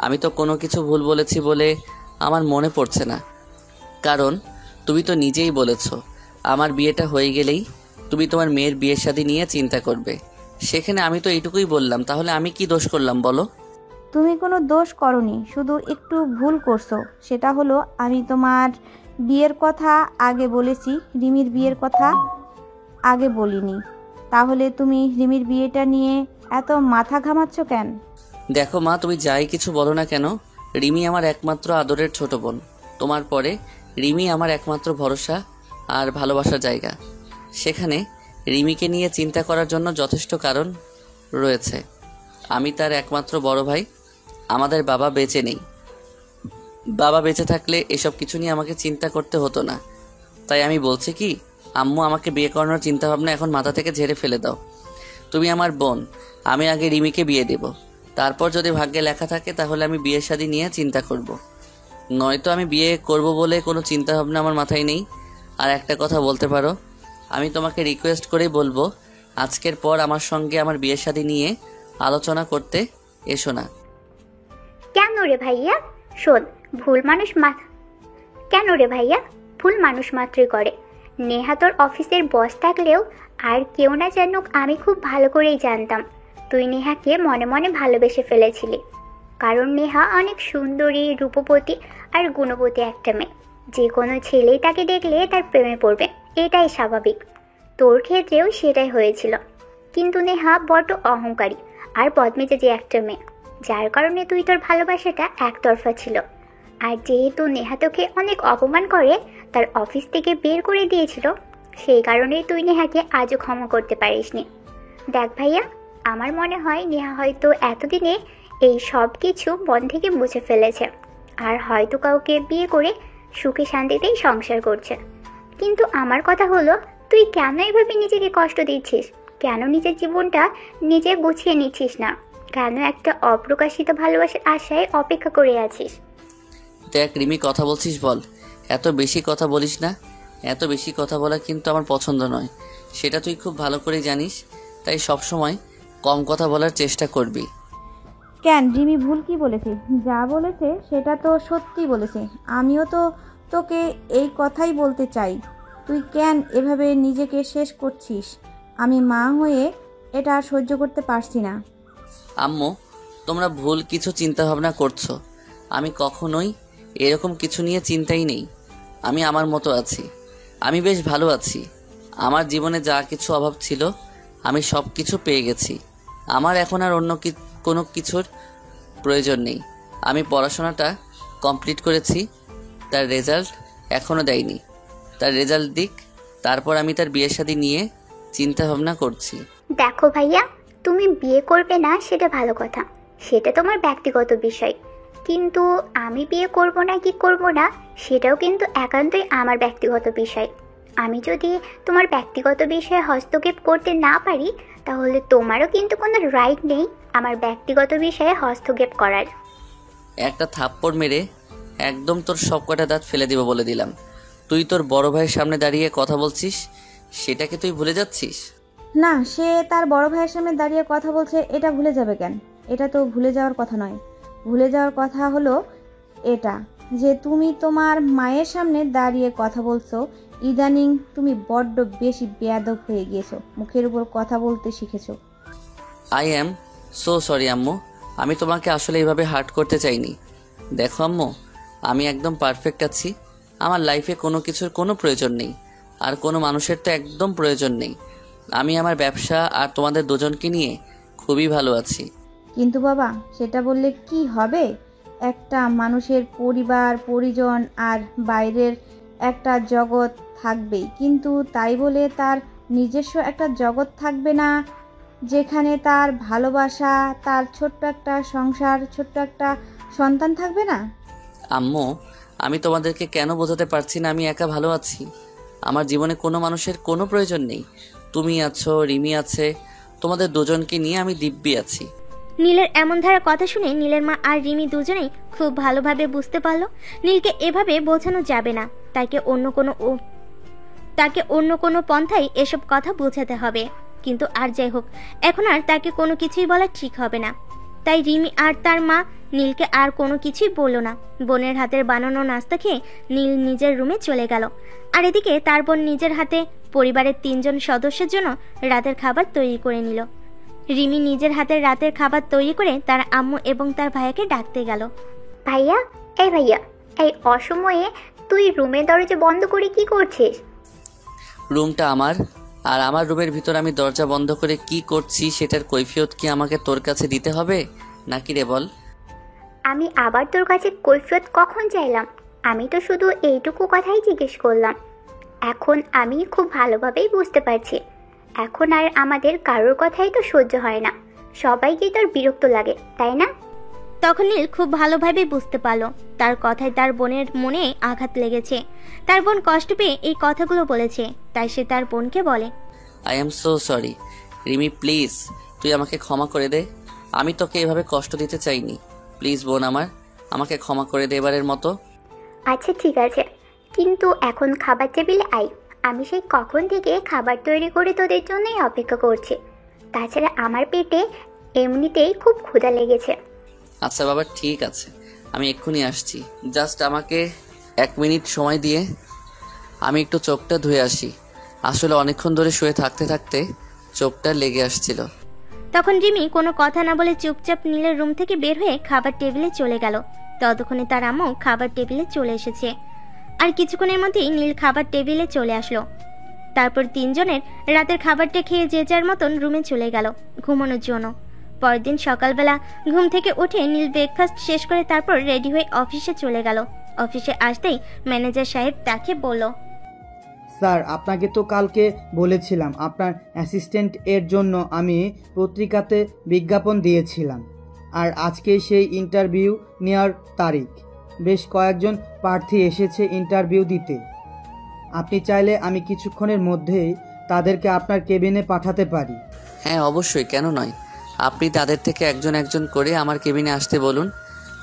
আমি তো কোনো কিছু ভুল বলেছি বলে আমার মনে পড়ছে না, কারণ তুমি তো নিজেই বলেছো আমার বিয়েটা হয়ে গেলেই তুমি তোমার মেয়ের বিয়ের শাদী নিয়ে চিন্তা করবে। সেখানে আমি তো এইটুকুই বললাম, তাহলে আমি কি দোষ করলাম বলো? তুমি কোনো দোষ করনি, শুধু একটু ভুল করছো। সেটা হলো আমি তোমার বিয়ের কথা আগে বলেছি, রিমির বিয়ের কথা আগে বলিনি। তাহলে তুমি রিমির বিয়েটা নিয়ে এত মাথা ঘামাচ্ছ কেন? দেখো মা, তুমি যাই কিছু বলো না কেন, রিমি আমার একমাত্র আদরের ছোট বোন। তোমার পরে রিমি আমার একমাত্র ভরসা আর ভালোবাসার জায়গা। সেখানে রিমিকে নিয়ে চিন্তা করার জন্য যথেষ্ট কারণ রয়েছে। আমি তার একমাত্র বড় ভাই, আমাদের বাবা বেঁচে নেই। বাবা বেঁচে থাকলে এসব কিছু নিয়ে আমাকে চিন্তা করতে হতো না। তাই আমি বলছি কি, আম্মু আমাকে বিয়ে করানোর চিন্তাভাবনা এখন মাথা থেকে ঝেড়ে ফেলে দাও। তুমি আমার বোন, আমি আগে রিমিকে বিয়ে দেব, তারপর যদি ভাগ্যে লেখা থাকে তাহলে আমি বিয়ের শাদী নিয়ে চিন্তা করব। নয়তো আমি বিয়ে করব বলে কোনো চিন্তাভাবনা আমার মাথায় নেই। আর একটা কথা বলতে পারো, আমি তোমাকে রিকোয়েস্ট করেই বলবো, আজকের পর আমার সঙ্গে আমার বিয়ের শাদী নিয়ে আলোচনা করতে এসো না। কেন রে ভাইয়া? শোন, ভুল মানুষ মাত্রই করে। নেহা তোর অফিসের বস থাকলেও আর কেউ না জানুক, আমি খুব ভালো করেই জানতাম তুই নেহাকে মনে মনে ভালোবেসে ফেলেছিলি। কারণ নেহা অনেক সুন্দরী, রূপবতী আর গুণবতী একটা মেয়ে। যে কোনো ছেলেই তাকে দেখলে তার প্রেমে পড়বে, এটাই স্বাভাবিক। তোর ক্ষেত্রেও সেটাই হয়েছিল। কিন্তু নেহা বড্ড অহংকারী আর বদমেজাজি একটা মেয়ে, যার কারণে তুই তোর ভালোবাসাটা একতরফা ছিল। আর যেহেতু নেহা তোকে অনেক অপমান করে তার অফিস থেকে বের করে দিয়েছিল, সেই কারণেই তুই নেহাকে আজও ক্ষমা করতে পারিসনি। দেখ ভাইয়া, আমার মনে হয় নেহা হয়তো এতদিনে এই সব কিছু মন থেকে মুছে ফেলেছে, আর হয়তো কাউকে বিয়ে করে সুখে শান্তিতেই সংসার করছে। কিন্তু আমার কথা হলো, তুই কেন এভাবে নিজেকে কষ্ট দিচ্ছিস? কেন নিজের জীবনটা নিজে গুছিয়ে নিচ্ছিস না? কেন একটা অপ্রকাশিত ভালোবাসার আশায় অপেক্ষা করে আছিস? দেখ রিমি, কথা বলছিস বল, এত বেশি কথা বলিস না। এত বেশি কথা বলা কিন্তু আমার পছন্দ নয়, সেটা তুই খুব ভালো করে জানিস। তাই সবসময় কম কথা বলার চেষ্টা করবি। কেন, রিমি ভুল কি বলেছে? যা বলেছে সেটা তো সত্যি বলেছে। আমিও তো তোকে এই কথাই বলতে চাই। তুই কেন এভাবে নিজেকে শেষ করছিস? আমি মা হয়ে এটা আর সহ্য করতে পারছি না। আম্মু, তোমরা ভুল কিছু চিন্তা ভাবনা করছো। আমি কখনোই এরকম কিছু নিয়ে চিন্তাই নেই। আমি আমার মতো আছি, আমি বেশ ভালো আছি। আমার জীবনে যা কিছু অভাব ছিল আমি সব কিছু পেয়ে গেছি। আমার এখন আর অন্য কোনো কিছুর প্রয়োজন নেই। আমি পড়াশোনাটা কমপ্লিট করেছি, তার রেজাল্ট এখনও দেয়নি। তার রেজাল্ট দিক, তারপর আমি তার বিয়ে শাদী নিয়ে চিন্তা ভাবনা করছি। দেখো ভাইয়া, তুমি বিয়ে করবে না সেটা ভালো কথা, সেটা তোমার ব্যক্তিগত বিষয়। কিন্তু আমি বিয়ে করব না কি করব না সেটাও কিন্তু একান্তই আমার ব্যক্তিগত বিষয়। আমি যদি তোমার ব্যক্তিগত বিষয়ে হস্তক্ষেপ করতে না পারি, তাহলে তোমারও কিন্তু কোনো রাইট নেই আমার ব্যক্তিগত বিষয়ে হস্তক্ষেপ করার। একটা থাপ্পড় মেরে একদম তোর সব কটা দাঁত ফেলে দিব বলে দিলাম। তুই তোর বড় ভাইয়ের সামনে দাঁড়িয়ে কথা বলছিস, সেটাকে তুই ভুলে যাচ্ছিস? না, সে তার বড় ভাইয়ের সামনে দাঁড়িয়ে কথা বলছে, এটা ভুলে যাবে কেন? এটা তো ভুলে যাওয়ার কথা নয়। ভুলে যাওয়ার কথা হলো এটা যে তুমি তোমার মায়ের সামনে দাঁড়িয়ে কথা বলছো। ইদানিং তুমি বড্ড বেশি বেয়াদব হয়ে গিয়েছো, মুখের উপর কথা বলতে শিখেছো। আই অ্যাম সো সরি আম্মু, আমি তোমাকে আসলে এইভাবে হার্ট করতে চাইনি। দেখো আম্মু, আমি একদম পারফেক্ট আছি। আমার লাইফে কোনো কিছুর কোনো প্রয়োজন নেই, আর কোনো মানুষের তো একদম প্রয়োজন নেই। আমি আমার ব্যবসা আর তোমাদের দুজনকে নিয়ে খুবই ভালো আছি। কিন্তু বাবা, সেটা বললে কি হবে? একটা মানুষের পরিবার, পরিজন আর বাইরের একটা জগৎ থাকবেই, কিন্তু তাই বলে তার নিজস্ব একটা জগৎ থাকবে না, যেখানে তার ভালোবাসা, তার ছোট্ট একটা সংসার, ছোট্ট একটা সন্তান থাকবে না? আম্মু, আমি তোমাদেরকে কেন বোঝাতে পারছি না আমি একা ভালো আছি? আমার জীবনে কোনো মানুষের কোনো প্রয়োজন নেই। তুমি আছো, রিমি আছে, তোমাদের দুজনকে নিয়ে আমি দিব্যি আছি। নীলের এমন ধারা কথা শুনে নীলের মা আর রিমি দুজনেই খুব ভালোভাবে বুঝতে পারলো নীলকে এভাবে বোঝানো যাবে না। তাকে অন্য কোনো পন্থায় এসব কথা বোঝাতে হবে। কিন্তু আর যাই হোক, এখন আর তাকে কোনো কিছুই বলা ঠিক হবে না। তাই রিমি আর তার মা নীলকে আর কোনো কিছুই বলল না। বোনের হাতের বানানো নাস্তা খেয়ে নীল নিজের রুমে চলে গেল। আর এদিকে তার বোন নিজের হাতে পরিবারের 3 জন সদস্যের জন্য রাতের খাবার তৈরি করে নিল। রিমি নিজের হাতে রাতের খাবার তৈরি করে তার আম্মু এবং তার ভাইয়াকে ডাকতে গেল। ভাইয়া, এই অসময়ে তুই রুমের দরজা বন্ধ করে কি করছিস? রুমটা আমার, আর আমার রুমের ভিতর আমি দরজা বন্ধ করে কি করছি সেটার কৈফিয়ত কি আমাকে তোর কাছে দিতে হবে নাকি রে বল? আমি আবার তোর কাছে কৈফিয়ত কখন চাইলাম? আমি তো শুধু এইটুকু কথাই জিজ্ঞেস করলাম। এখন আমি খুব ভালোভাবেই বুঝতে পারছি, এখন আর আমাদের কারোর কথাই তো সহ্য হয় না, সবাইকে তোর বিরক্ত লাগে, তাই না? তখন নীল খুব ভালোভাবে বুঝতে পারল তার কথায় তার বোনের মনে আঘাত লেগেছে। তার বোন কষ্ট পেয়ে এই কথাগুলো বলেছে, তাই সে তার বোনকে বলে, I am so sorry Rimi, please তুই আমাকে ক্ষমা করে দে। আমি তোকে এভাবে কষ্ট দিতে চাইনি। প্লিজ বোন আমার, আমাকে ক্ষমা করে দে এবারের মতো। আচ্ছা ঠিক আছে, কিন্তু এখন খাবার টেবিলে আয়। আমি সেই কখন থেকে খাবার তৈরি করে তোদের জন্যই অপেক্ষা করছি। তাছাড়া আমার পেটে এমনিতেই খুব ক্ষুধা লেগেছে। আচ্ছা বাবা, ঠিক আছে, আমি এক্ষুনি আসছি। জাস্ট আমাকে 1 মিনিট সময় দিয়ে আমি একটু চোখটা ধুয়ে আসি। আসলে অনেকক্ষণ ধরে শুয়ে থাকতে থাকতে চোখটা লেগে আসছিল। তখন রিমি কোনো কথা না বলে চুপচাপ নীলের রুম থেকে বের হয়ে খাবার টেবিলে চলে গেল। ততক্ষণে তার আম্মু খাবার টেবিলে চলে এসেছে। আর কিছুক্ষণের মধ্যেই নীল খাবার টেবিলে চলে আসলো। তারপর 3 জনের রাতের খাবারটা খেয়ে যে যার মতন রুমে চলে গেল ঘুমানোর জন্য। পরের দিন সকালবেলা ঘুম থেকে উঠে নীল ব্রেকফাস্ট শেষ করে তারপর রেডি হয়ে অফিসে চলে গেল। অফিসে আসতেই ম্যানেজার সাহেব তাকে বলল, স্যার, আপনাকে তো কালকে বলেছিলাম আপনার অ্যাসিস্ট্যান্ট এর জন্য আমি পত্রিকাতে বিজ্ঞাপন দিয়েছিলাম, আর আজকে সেই ইন্টারভিউ নেওয়ার তারিখ। বেশ কয়েকজন প্রার্থী এসেছে ইন্টারভিউ দিতে। আপনি চাইলে আমি কিছুক্ষণের মধ্যেই তাদেরকে আপনার কেবিনে পাঠাতে পারি। হ্যাঁ অবশ্যই, কেন নয়। আপনি তাদের থেকে একজন একজন করে আমার কেবিনে আসতে বলুন,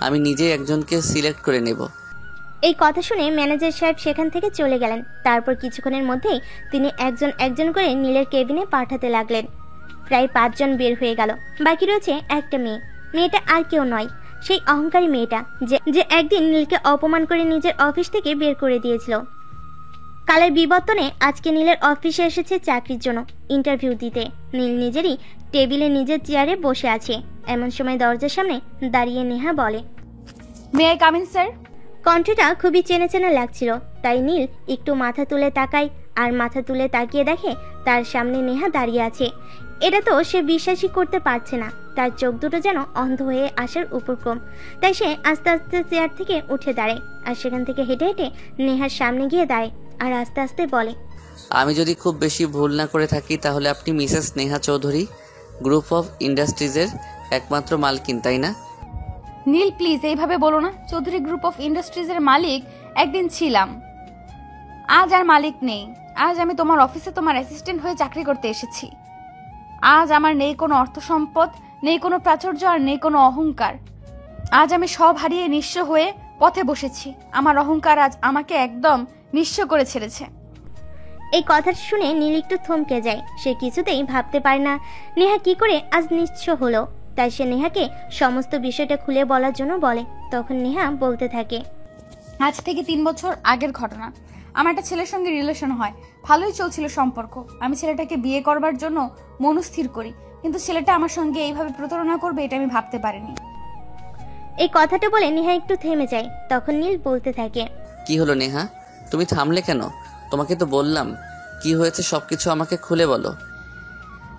আমি নিজেই একজনকে সিলেক্ট করে নেব। এই কথা শুনে ম্যানেজার সাহেব সেখান থেকে চলে গেলেন। তারপর কিছুক্ষণের মধ্যেই তিনি একজন একজন করে নীলের কেবিনে পাঠাতে লাগলেন। প্রায় 5 জন বের হয়ে গেল। বাকি রয়েছে একটা মেয়ে। মেয়েটা আর কেউ নয়, সেই অহংকারী মেয়েটা যে একদিন নীলকে অপমান করে নিজের অফিস থেকে বের করে দিয়েছিল। কালের বিবর্তনে আজকে নীলের অফিসে এসেছে চাকরির জন্য ইন্টারভিউ দিতে। নীল নিজেরই টেবিলে নিজের চেয়ারে বসে আছে। এমন সময় দরজার সামনে দাঁড়িয়ে নেহা বলে, may I come in sir? কণ্ঠটা খুবই চেনা চেনা লাগছিল, তাই নীল একটু মাথা তুলে তাকায়। আর মাথা তুলে তাকিয়ে দেখে তার সামনে নেহা দাঁড়িয়ে আছে। এটা তো সে বিশ্বাসই করতে পারছে না। তার চোখ দুটো যেন অন্ধ হয়ে আসার উপক্রম। তাই সে আস্তে আস্তে চেয়ার থেকে উঠে দাঁড়ায় আর সেখান থেকে হেঁটে হেঁটে নেহার সামনে গিয়ে দাঁড়ায় আর আস্তে আস্তে বলে, আমি যদি খুব বেশি ভুল না করে থাকি তাহলে আপনি Mrs Neha Chowdhury, group of ইন্ডাস্ট্রিজের একমাত্র মালকিন, তাই না? নীল প্লিজ এইভাবে বলো না। চৌধুরী গ্রুপ অফ ইন্ডাস্ট্রিজের মালিক একদিন ছিলাম, আজ আর মালিক নেই। আজ আমি তোমার অফিসে তোমার অ্যাসিস্ট্যান্ট হয়ে চাকরি করতে এসেছি। আজ আমার নেই কোনো অর্থ সম্পদ, নেই কোনো প্রাচুর্য, আর নেই কোনো অহংকার। আজ আমি সব হারিয়ে নিঃস্ব হয়ে পথে বসেছি। আমার অহংকার আজ আমাকে একদম নিঃস্ব করে ছেড়েছে। এই কথাটা শুনে নীল একটু থমকে যায়। সে কিছুতেই ভাবতে পারে না নেহা কি করে আজ নিঃস্ব হলো। তাই সে নেহাকে সমস্ত বিষয়টা খুলে বলার জন্য বলে। তখন নেহা বলতে থাকে, আজ থেকে 3 বছর আগের ঘটনা। আমার একটা ছেলের সঙ্গে রিলেশন হয়, ভালোই চলছিল সম্পর্ক। আমি ছেলেটাকে বিয়ে করবার জন্য মনস্থির করি, কিন্তু ছেলেটা আমার সঙ্গে এইভাবে প্রতারণা করবে এটা আমি ভাবতে পারিনি। এই কথাটা বলে নেহা একটু থেমে যায়। তখন নীল বলতে থাকে, কি হলো নেহা, তুমি থামলে কেন? তোমাকে তো বললাম কি হয়েছে সবকিছু আমাকে খুলে বলো।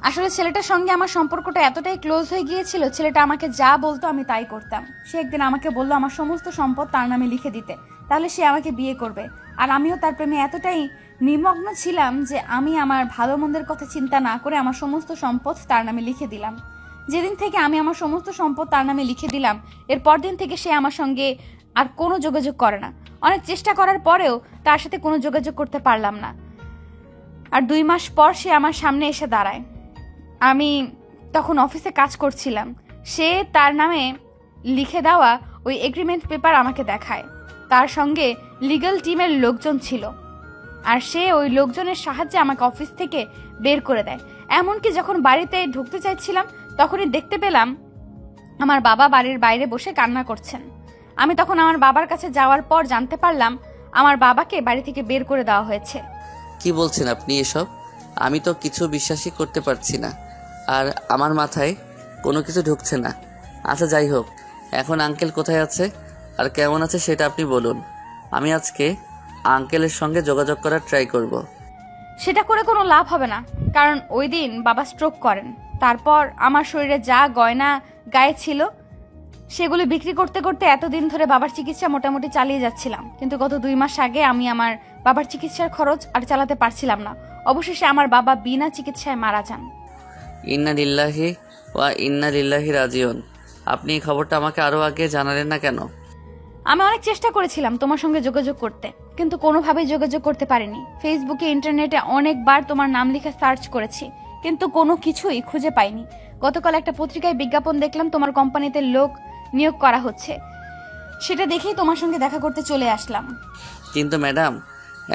আসলে ছেলেটার সঙ্গে আমার সম্পর্কটা এতটাই ক্লোজ হয়ে গিয়েছিল, ছেলেটা আমাকে যা বলতো আমি তাই করতাম। সে একদিন আমাকে বললো আমার সমস্ত সম্পদ তার নামে লিখে দিতে, তাহলে সে আমাকে বিয়ে করবে। আর আমিও তার প্রেমে এতটাই নিমগ্ন ছিলাম যে আমি আমার ভালো মন্দের কথা চিন্তা না করে আমার সমস্ত সম্পদ তার নামে লিখে দিলাম। যেদিন থেকে আমি আমার সমস্ত সম্পদ তার নামে লিখে দিলাম, এর পর দিন থেকে সে আমার সঙ্গে আর কোনো যোগাযোগ করে না। অনেক চেষ্টা করার পরেও তার সাথে কোনো যোগাযোগ করতে পারলাম না। আর 2 মাস পর সে আমার সামনে এসে দাঁড়ায়। আমি তখন অফিসে কাজ করছিলাম। সে তার নামে লিখে দেওয়া ওই এগ্রিমেন্ট পেপার আমাকে দেখায়। তার সঙ্গে লিগ্যাল টিমের লোকজন ছিল, আর সে ওই লোকজনের সাহায্যে আমাকে অফিস থেকে বের করে দেয়। এমনকি যখন বাড়িতে ঢুকতে চাইছিলাম তখনই দেখতে পেলাম আমার বাবা বাড়ির বাইরে বসে কান্না করছেন। আমি তখন আমার বাবার কাছে যাওয়ার পর জানতে পারলাম আমার বাবাকে বাড়ি থেকে বের করে দেওয়া হয়েছে। কি বলছেন আপনি এসব? আমি তো কিছু বিশ্বাসই করতে পারছি না, আর আমার মাথায় কোনো কিছু ঢুকছে না। আচ্ছা যাই হোক, এখন আঙ্কেল কোথায় আছে আর কেমন আছে সেটা আপনি বলুন। আমি আজকে আঙ্কেলের সঙ্গে যোগাযোগ করার ট্রাই করব। সেটা করে কোনো লাভ হবে না, কারণ ওই দিন বাবা স্ট্রোক করেন। তারপর আমার শরীরে যা গয়না গায়ে ছিল সেগুলো বিক্রি করতে করতে এতদিন ধরে বাবার চিকিৎসা মোটামুটি চালিয়ে যাচ্ছিলাম। কিন্তু গত 2 মাস আগে আমি আমার বাবার চিকিৎসার খরচ আর চালাতে পারছিলাম না। অবশেষে আমার বাবা বিনা চিকিৎসায় মারা যান। ইন্না লিল্লাহি ওয়া ইন্না লিল্লাহি রাজিউন। আপনি এই খবরটা আমাকে আরও আগে জানালেন না কেন? আমি অনেক চেষ্টা করেছিলাম তোমার সঙ্গে যোগাযোগ করতে, কিন্তু কোনোভাবেই যোগাযোগ করতে পারিনি। ফেসবুকে ইন্টারনেটে অনেকবার তোমার নাম লিখে সার্চ করেছি, কিন্তু কোনো কিছুই খুঁজে পাইনি। গতকাল একটা পত্রিকায় বিজ্ঞাপন দেখলাম তোমার কোম্পানিতে লোক নিয়োগ করা হচ্ছে। সেটা দেখেই তোমার সঙ্গে দেখা করতে চলে আসলাম। কিন্তু ম্যাডাম,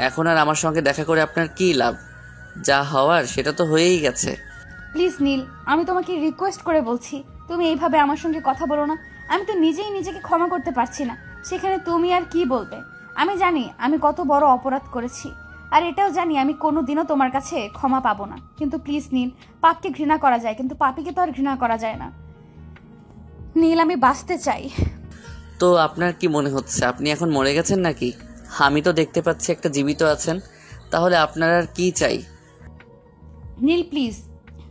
এখন আর আমার সঙ্গে দেখা করে আপনার কী লাভ? যা হওয়ার সেটা তো হয়েই গেছে। প্লিজ নীল, আমি তোমাকে রিকোয়েস্ট করে বলছি, তুমি এইভাবে আমার সঙ্গে কথা বলো না। আমি তো নিজেই নিজেকে ক্ষমা করতে পারছি না, সেখানে তুমি আর কি বলবে? আমি জানি আমি কত বড় অপরাধ করেছি, আর এটাও জানি আমি কোনোদিনও তোমার কাছে ক্ষমা পাবো না। কিন্তু প্লিজ নীল, পাপকে ঘৃণা করা যায় কিন্তু পাপীকে তো আর ঘৃণা করা যায় না। নীল, আমি বাঁচতে চাই। তো আপনার কি মনে হচ্ছে আপনি এখন মরে গেছেন নাকি? আমি তো দেখতে পাচ্ছি একটা জীবিত আছেন। তাহলে আপনার আর কি চাই? নীল প্লিজ,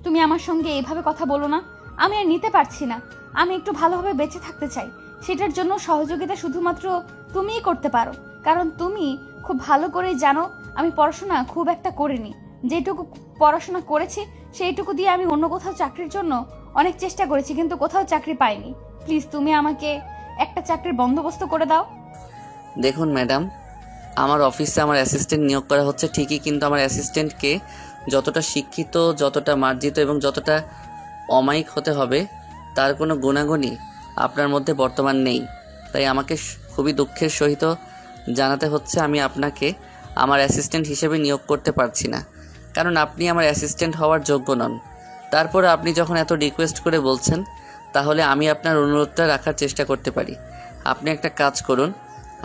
তুমি আমার সঙ্গে এইভাবে কথা বলো না। আমি আর নিতে পারছি না। আমি একটু ভালোভাবে বেঁচে থাকতে চাই। সেটার জন্য সহযোগিতা শুধুমাত্র তুমিই করতে পারো, কারণ তুমি খুব ভালো করেই জানো আমি পড়াশোনা খুব একটা করিনি। যেটুকু পড়াশোনা করেছি সেইটুকু দিয়ে আমি অন্য কোথাও চাকরির জন্য অনেক চেষ্টা করেছি, কিন্তু কোথাও চাকরি পাইনি। প্লিজ তুমি আমাকে একটা চাকরির বন্দোবস্ত করে দাও। দেখুন ম্যাডাম, আমার অফিসে আমার অ্যাসিস্ট্যান্ট নিয়োগ করা হচ্ছে ঠিকই, কিন্তু আমার অ্যাসিস্ট্যান্টকে যতটা শিক্ষিত, যতটা মার্জিত এবং যতটা অমায়িক হতে হবে তার কোনো গুণাগুণই আপনার মধ্যে বর্তমান নেই। তাই আমাকে খুবই দুঃখের সহিত জানাতে হচ্ছে আমি আপনাকে আমার অ্যাসিস্ট্যান্ট হিসেবে নিয়োগ করতে পারছি না, কারণ আপনি আমার অ্যাসিস্ট্যান্ট হওয়ার যোগ্য নন। তারপরে আপনি যখন এত রিকোয়েস্ট করে বলছেন, তাহলে আমি আপনার অনুরোধটা রাখার চেষ্টা করতে পারি। আপনি একটা কাজ করুন,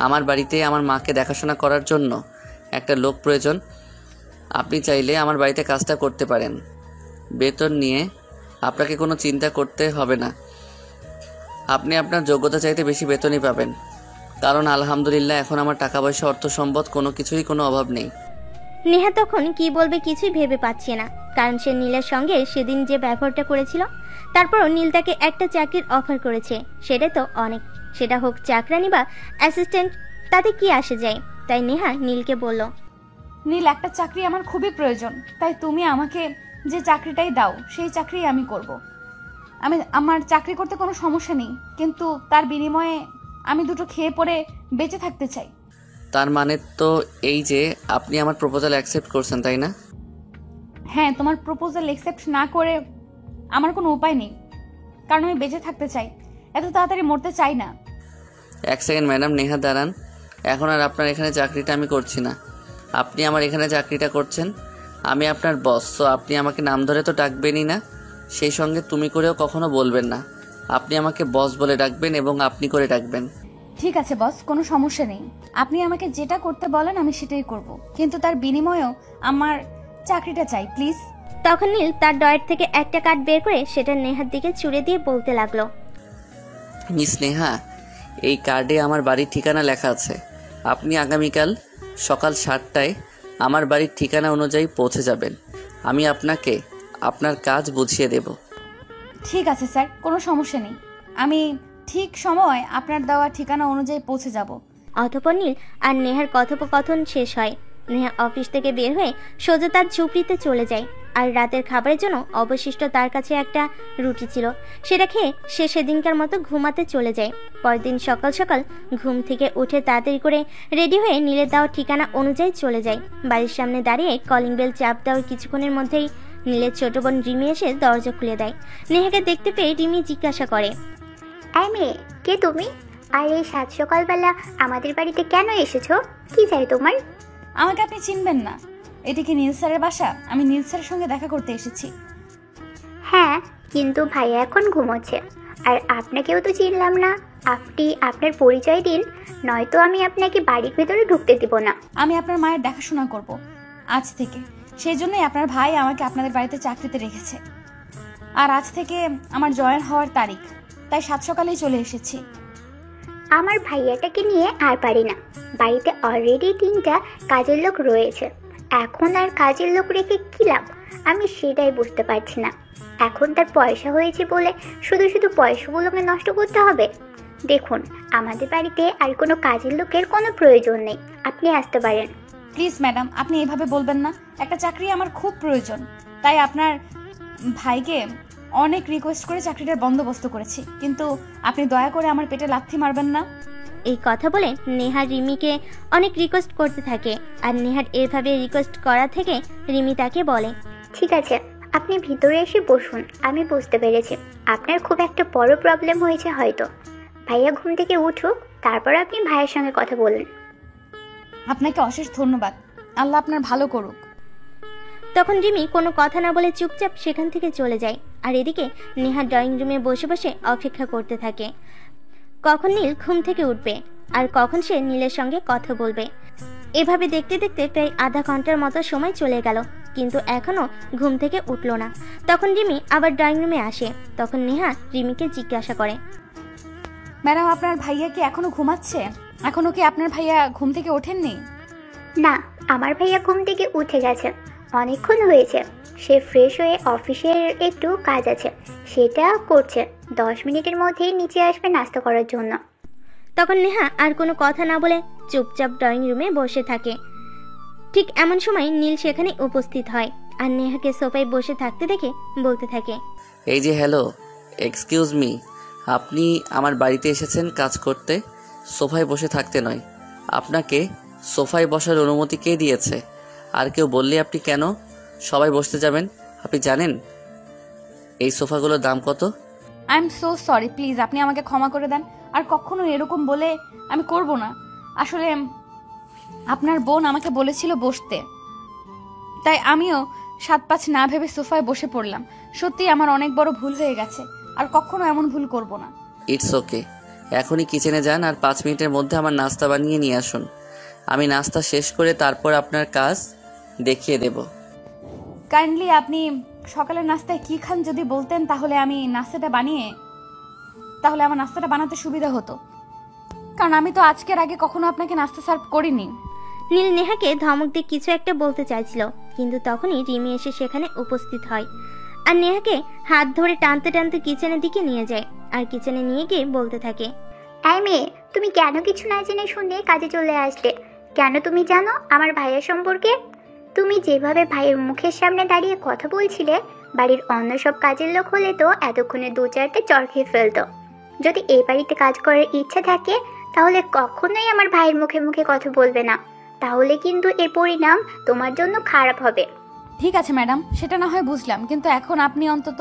আমার বাড়িতে আমার মাকে দেখাশোনা করার জন্য একটা লোক প্রয়োজন। আপনি চাইলে আমার বাড়িতে কাজটা করতে পারেন। বেতন নিয়ে আপনাকে কোনো চিন্তা করতে হবে না। আপনি আপনার যোগ্যতা চাইতে বেশি বেতনই পাবেন, কারণ আলহামদুলিল্লাহ এখন আমার টাকা পয়সা, অর্থ সম্পদ কোনো কিছুই কোনো অভাব নেই। নেহা তখন কি বলবে কিছুই ভেবে পাচ্ছে না, কারণ সে নীলের সঙ্গে সেদিন যে ব্যবহারটা করেছিল, তারপরও নীল তাকে একটা চাকরির অফার করেছে, সেটাই তো অনেক। সেটা হোক চাকরানি বা অ্যাসিস্ট্যান্ট, তাতে কি আসে যায়। তাই নেহা নীলকে বলল, নীল, একটা চাকরি আমার খুবই প্রয়োজন, তাই তুমি আমাকে যে চাকরিটাই দাও সেই চাকরি আমি করব। আমার চাকরি করতে কোনো সমস্যা নেই, কিন্তু তার বিনিময়ে আমি দুটো খেয়ে পরে বেঁচে থাকতে চাই। তার মানে তো এই যে আপনি আমার প্রপোজাল অ্যাকসেপ্ট করছেন, তাই না? হ্যাঁ, তোমার প্রপোজাল অ্যাকসেপ্ট না করে আমার কোনো উপায় নেই, কারণ আমি বেঁচে থাকতে চাই, এত তাড়াতাড়ি মরতে চাই না। এক সেকেন্ড ম্যাডাম, নেহা দাঁড়ান। এখন আর আপনার এখানে চাকরিটা আমি করছি না, আপনি আমার এখানে চাকরিটা করছেন। আমি আপনার বস, সো আপনি আমাকে নাম ধরে তো ডাকবেনই না, সেই সঙ্গে তুমি করেও কখনো বলবেন না। আপনি আমাকে বস বলে ডাকবেন এবং আপনি করে ডাকবেন। ঠিক আছে বস, কোনো সমস্যা নেই। আপনি আমাকে যেটা করতে বলেন আমি সেটাই করব, কিন্তু তার বিনিময়েও আমার চাকরিটা চাই প্লিজ। তখন নীল তার ডয়ের থেকে একটা কার্ড বের করে সেটা নেহার দিকে ছুঁড়ে দিয়ে বলতে লাগলো, মিস নেহা, এই কার্ডে আমার বাড়ির ঠিকানা লেখা আছে। আপনি আগামীকাল সকাল 7টায় আমার বাড়ির ঠিকানা অনুযায়ী পৌঁছে যাবেন। আমি আপনাকে আপনার কাজ বুঝিয়ে দেব। ঠিক আছে স্যার, কোনো সমস্যা নেই। আমি ঠিক সময় আপনার দেওয়া ঠিকানা অনুযায়ী পৌঁছে যাব। অতঃপর নীল আর নেহার কথোপকথন শেষ হয়। নেহা অফিস থেকে বের হয়ে সোজা তার ঝুপড়িতে চলে যায়। আর রাতের খাবারের জন্য অবশিষ্ট তার কাছে একটা রুটি ছিল, সেটা খেয়ে সে সেদিনকার মতো ঘুমাতে চলে যায়। পরদিন সকাল সকাল ঘুম থেকে উঠে তাড়াতাড়ি করে রেডি হয়ে নীলের দেওয়া ঠিকানা অনুযায়ী চলে যায়। বাড়ির সামনে দাঁড়িয়ে কলিং বেল চাপ দেওয়ার কিছুক্ষণের মধ্যেই নীলের ছোট বোন রিমি এসে দরজা খুলে দেয়। নেহাকে দেখতে পেয়ে রিমি জিজ্ঞাসা করে, এই মেয়ে, কে তুমি? আর এই সাত সকালবেলা আমাদের বাড়িতে কেন এসেছো? কি চাই তোমার? আমাকে আপনি চিনবেন না, এটি কি নীল স্যারের বাসা? আমি নীল স্যারের সঙ্গে দেখা করতে এসেছি। হ্যাঁ, কিন্তু ভাইয়া এখন ঘুমোচ্ছে, আর আপনাকেও তো চিনলাম না। আপনি আপনার পরিচয় দিন, নয়তো আমি আপনাকে বাড়ির ভেতরে ঢুকতে দিব না। আমি আপনার মায়ের দেখাশোনা করব আজ থেকে, সেই জন্যই আপনার ভাই আমাকে আপনাদের বাড়িতে চাকরিতে রেখেছে। আর আজ থেকে আমার জয়েন হওয়ার তারিখ, তাই সাত সকালেই চলে এসেছি। আমার ভাইয়াটাকে নিয়ে আর পারি না। বাড়িতে অলরেডি 3টা কাজের লোক রয়েছে, এখন আর কাজের লোক রেখে কী লাভ? আমি সেটাই বুঝতে পারছি না। এখন তার পয়সা হয়েছে বলে শুধু শুধু পয়সাগুলোকে নষ্ট করতে হবে? দেখুন, আমাদের বাড়িতে আর কোনো কাজের লোকের কোনো প্রয়োজন নেই, আপনি আসতে পারেন। প্লিজ ম্যাডাম, আপনি এভাবে বলবেন না। একটা চাকরি আমার খুব প্রয়োজন, তাই আপনার ভাইকে অনেক রিকোয়েস্ট করে চাকরিটার বন্দোবস্ত করেছি, কিন্তু আপনি দয়া করে আমার পেটে লাথি মারবেন না। এই কথা বলে নেহা রিমিকে অনেক রিকোয়েস্ট করতে থাকে। আর নেহার এভাবে রিকোয়েস্ট করা থেকে রিমি তাকে বলে, ঠিক আছে, আপনি ভিতরে এসে বসুন। আমি বুঝতে পেরেছি আপনার খুব একটা বড় প্রবলেম হয়েছে হয়তো। ভাইয়া ঘুম থেকে উঠুক, তারপর আপনি ভাইয়ের সঙ্গে কথা বলুন। আপনাকে অশেষ ধন্যবাদ, আল্লাহ আপনার ভালো করুক। তখন রিমি কোনো কথা না বলে চুপচাপ সেখান থেকে চলে যায়। আর এদিকে নেহা ড্রয়িং রুমে বসে বসে অপেক্ষা করতে থাকে কখন নীল ঘুম থেকে উঠবে আর কখন সে নীলের সঙ্গে কথা বলবে। এভাবে দেখতে দেখতে প্রায় আধা ঘন্টার মতো সময় চলে গেল, কিন্তু এখনো ঘুম থেকে উঠল না। তখন রিমি আবার ড্রয়িং রুমে আসে। তখন নেহা রিমিকে জিজ্ঞাসা করে, ম্যাডাম, আপনার ভাইয়া কি এখনো ঘুমাচ্ছে? এখনো কি আপনার ভাইয়া ঘুম থেকে ওঠেননি? না, আমার ভাইয়া ঘুম থেকে উঠে গেছে, অনেকক্ষণ হয়েছে। সে ফ্রেশ হয়ে অফিসের একটু কাজ আছে সেটা করছে। 10 মিনিটের মধ্যেই নিচে আসবে নাস্তা করার জন্য। তখন নেহা আর কোনো কথা না বলে চুপচাপ ড্রয়িং রুমে বসে থাকে। ঠিক এমন সময় নীল সেখানে উপস্থিত হয় আর নেহাকে সোফায় বসে থাকতে দেখে বলতে থাকে, এই যে হ্যালো, এক্সকিউজ মি, আপনি আমার বাড়িতে এসেছেন কাজ করতে, সোফায় বসে থাকতে নয়। আপনাকে সোফায় বসার অনুমতি কে দিয়েছে? আর কেউ বললে আপনি কেন সবাই বসতে যাবেন? আপনি জানেন এই সোফাগুলোর দাম কত? I am so sorry, please আপনি আমাকে ক্ষমা করে দেন। আর কখনো এরকম বলে আমি করব না। আসলে আপনার বোন আমাকে বলেছিল বসতে, তাই আমিও 7-5 না ভেবে সোফায় বসে পড়লাম। সত্যি আমার অনেক বড় ভুল হয়ে গেছে, আর কখনো এমন ভুল করব না। ইটস ওকে, এখনই কিচেনে যান আর 5 মিনিটের মধ্যে আমার নাস্তা বানিয়ে নিয়ে আসুন। আমি নাস্তা শেষ করে তারপর আপনার কাজ দেখিয়ে দেব। কাইন্ডলি আপনি সকালের নাস্তায় কি খান যদি বলতেন, তাহলে আমার নাস্তাটা বানাতে সুবিধা হতো, কারণ আমি তো আজকের আগে কখনো আপনাকে নাস্তা সার্ভ করিনি। নীল নেহাকে ধমক দিয়ে কিছু একটা বলতে চাইছিল, কিন্তু তখনই রিমি এসে সেখানে উপস্থিত হয় আর নেহাকে হাত ধরে টানতে টানতে কিচেনের দিকে নিয়ে যায় আর কিচেনে নিয়ে গিয়ে বলতে থাকে, এই মেয়ে, তুমি কেন কিছু না জেনে শুনে কাজে চলে আসলে? কেন তুমি জানো আমার ভাইয়ের সম্পর্কে? তুমি যেভাবে ভাইয়ের মুখের সামনে দাঁড়িয়ে কথা বলছিলে, বাড়ির অন্য সব কাজের লোক হলে তো এতক্ষণে 2-4টে চর খেয়ে ফেলতো। যদি এই বাড়িতে কাজ করার ইচ্ছা থাকে তাহলে কখনোই আমার ভাইয়ের মুখে মুখে কথা বলবে না, তাহলে কিন্তু এর পরিণাম তোমার জন্য খারাপ হবে। ঠিক আছে ম্যাডাম, সেটা না হয় বুঝলাম, কিন্তু এখন আপনি অন্তত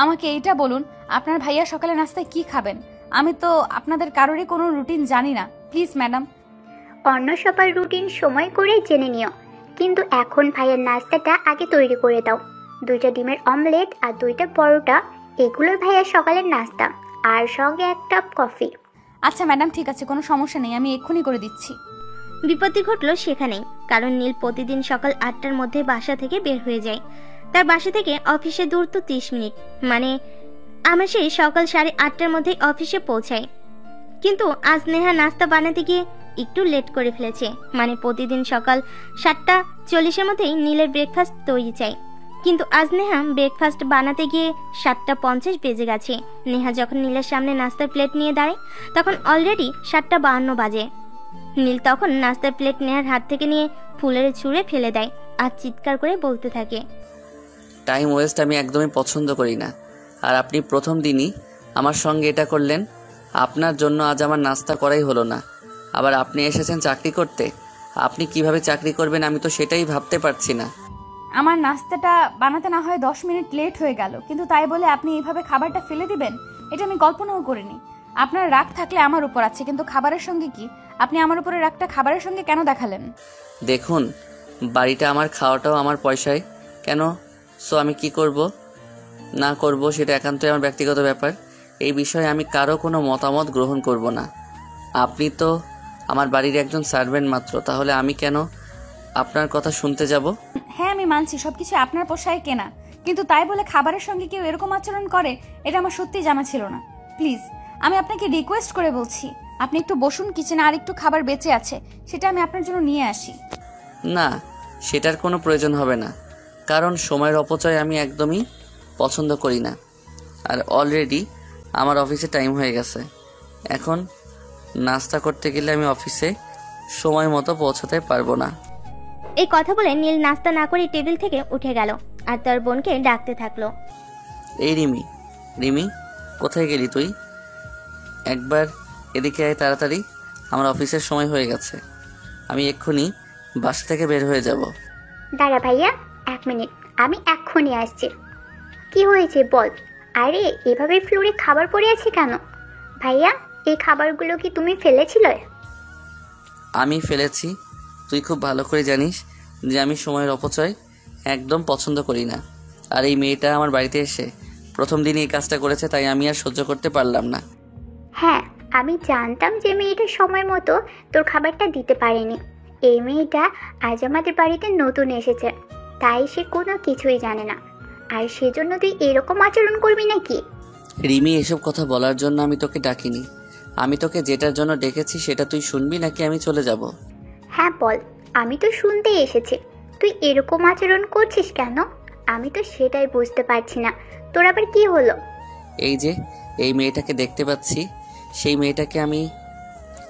আমাকে এইটা বলুন, আপনার ভাইয়া সকালে নাস্তায় কি খাবেন? আমি তো আপনাদের কারোরই কোনো রুটিন জানি না, প্লিজ ম্যাডাম। অন্য সবার রুটিন সময় করে জেনে নিও, কিন্তু এখন ভাইয়ের নাস্তাটা আগে তৈরি করে দাও। 2টা ডিমের অমলেট আর 2টা পরোটা, এগুলোই ভাইয়ার সকালের নাস্তা, আর সঙ্গে 1 কাপ কফি। আচ্ছা ম্যাডাম, ঠিক আছে, কোনো সমস্যা নেই, আমি এক্ষুনি করে দিচ্ছি। বিপত্তি ঘটলো সেখানেই, কারণ নীল প্রতিদিন সকাল 8টার মধ্যে বাসা থেকে বের হয়ে যায়। তার বাসা থেকে অফিসে দূরত্ব 30 মিনিট, মানে আমার সেই সকাল 8:30টার মধ্যে অফিসে পৌঁছায়। কিন্তু আজ নেহা নাস্তা বানাতে গিয়ে একটু লেট করে ফেলেছে, মানে প্রতিদিন সকাল 7:40-এর মধ্যেই নীলের ব্রেকফাস্ট তৈরি চাই, কিন্তু আজ নেহা ব্রেকফাস্ট বানাতে গিয়ে 7:50 বেজে গেছে। নেহা যখন নীলের সামনে নাস্তার প্লেট নিয়ে দাঁড়ায় তখন অলরেডি 7:52 বাজে। নীল তখন নাস্তার প্লেট নেহার হাত থেকে নিয়ে ফুলের ছুঁড়ে ফেলে দেয় আর চিৎকার করে বলতে থাকে, টাইম ওয়েস্ট আমি একদমই পছন্দ করি না। আর আপনি প্রথম দিনই আমার সঙ্গে এটা করলেন। আপনার জন্য আজ আমার নাস্তা করাই হলো না। আবার আপনি এসেছেন চাকরি করতে। আপনি কিভাবে চাকরি করবেন আমি তো সেটাই ভাবতে পারছি না। আমার নাস্তাটা বানাতে না হয় 10 মিনিট লেট হয়ে গেল, কিন্তু তাই বলে আপনি এইভাবে খাবারটা ফেলে দিবেন, এটা আমি কল্পনাও করিনি। আপনার রাগ থাকলে আমার উপর আছে, কিন্তু খাবারের সঙ্গে কি? আপনি আমার উপরে রাগটা খাবারের সঙ্গে কেন দেখালেন? দেখুন, বাড়িটা আমার, খাওয়াটাও আমার পয়সায় কেন, সো আমি কি করব না করব সেটা একান্তই আমার ব্যক্তিগত ব্যাপার। এই বিষয়ে আমি কারো কোনো মতামত গ্রহণ করব না। আপনি তো আমার বাড়ির একজন সার্ভেন্ট মাত্র, তাহলে আমি কেন আপনার কথা শুনতে যাব? হ্যাঁ, আমি মানছি সবকিছু আপনার পোষায় কেনা, কিন্তু তাই বলে খাবারের সঙ্গে কেউ এরকম আচরণ করে এটা আমার সত্যি জানা ছিল না। প্লিজ, আমি আপনাকে রিকোয়েস্ট করে বলছি, আপনি একটু বসুন, কিচেনে আর একটু খাবার বেঁচে আছে, সেটা আমি আপনার জন্য নিয়ে আসি। না, সেটার কোনো প্রয়োজন হবে না, কারণ সময়ের অপচয় আমি একদমই পছন্দ করি না। আর অলরেডি আমার অফিসে টাইম হয়ে গেছে। এখন নাস্তা করতে গেলে আমি অফিসে সময় মতো পৌঁছাতে পারবো না। এই কথা বলে নীল নাস্তা না করে টেবিল থেকে উঠে গেল আর তার বোনকে ডাকতে থাকলো, এই রিমি, রিমি কোথায় গেলি তুই? একবার এদিকে আয় তাড়াতাড়ি, আমার অফিসের সময় হয়ে গেছে। আমি এক্ষুনি বাসা থেকে বের হয়ে যাব। দাঁড়া ভাইয়া, 1 মিনিট, আমি এক্ষুনি আসছি। কি হয়েছে বল? আরে এভাবে ফ্লোরে খাবার পড়ে আছে কেন? ভাইয়া, এই খাবারগুলো কি তুমি ফেলেছিলে? আমি ফেলেছি। তুই খুব ভালো করে জানিস যে আমি সময়ের অপচয় একদম পছন্দ করি না। আর এই মেয়েটা আমার বাড়িতে এসে প্রথম দিনই এই কাজটা করেছে, তাই আমি আর সহ্য করতে পারলাম না। হ্যাঁ, আমি জানতাম যে মেয়েটা সময় মতো তোর খাবারটা দিতে পারেনি। এই মেয়েটা আজ আমাদের বাড়িতে নতুন এসেছে, তাই সে কোনো কিছুই জানে না, আর সেজন্য তুই এরকম আচরণ করবি নাকি? রিমি, এসব কথা বলার জন্য আমি তোকে ডাকিনি। আমি তোকে যেটার জন্য ডেকেছি সেটা তুই শুনবি নাকি আমি চলে যাব? হ্যাঁ বল, আমি তো শুনতেই এসেছি। তুই এরকম আচরণ করছিস কেন? আমি তো সেটাই বুঝতে পারছি না, তোর আবার কি হলো? এই যে এই মেয়েটাকে দেখতে পাচ্ছি, সেই মেয়েটাকে আমি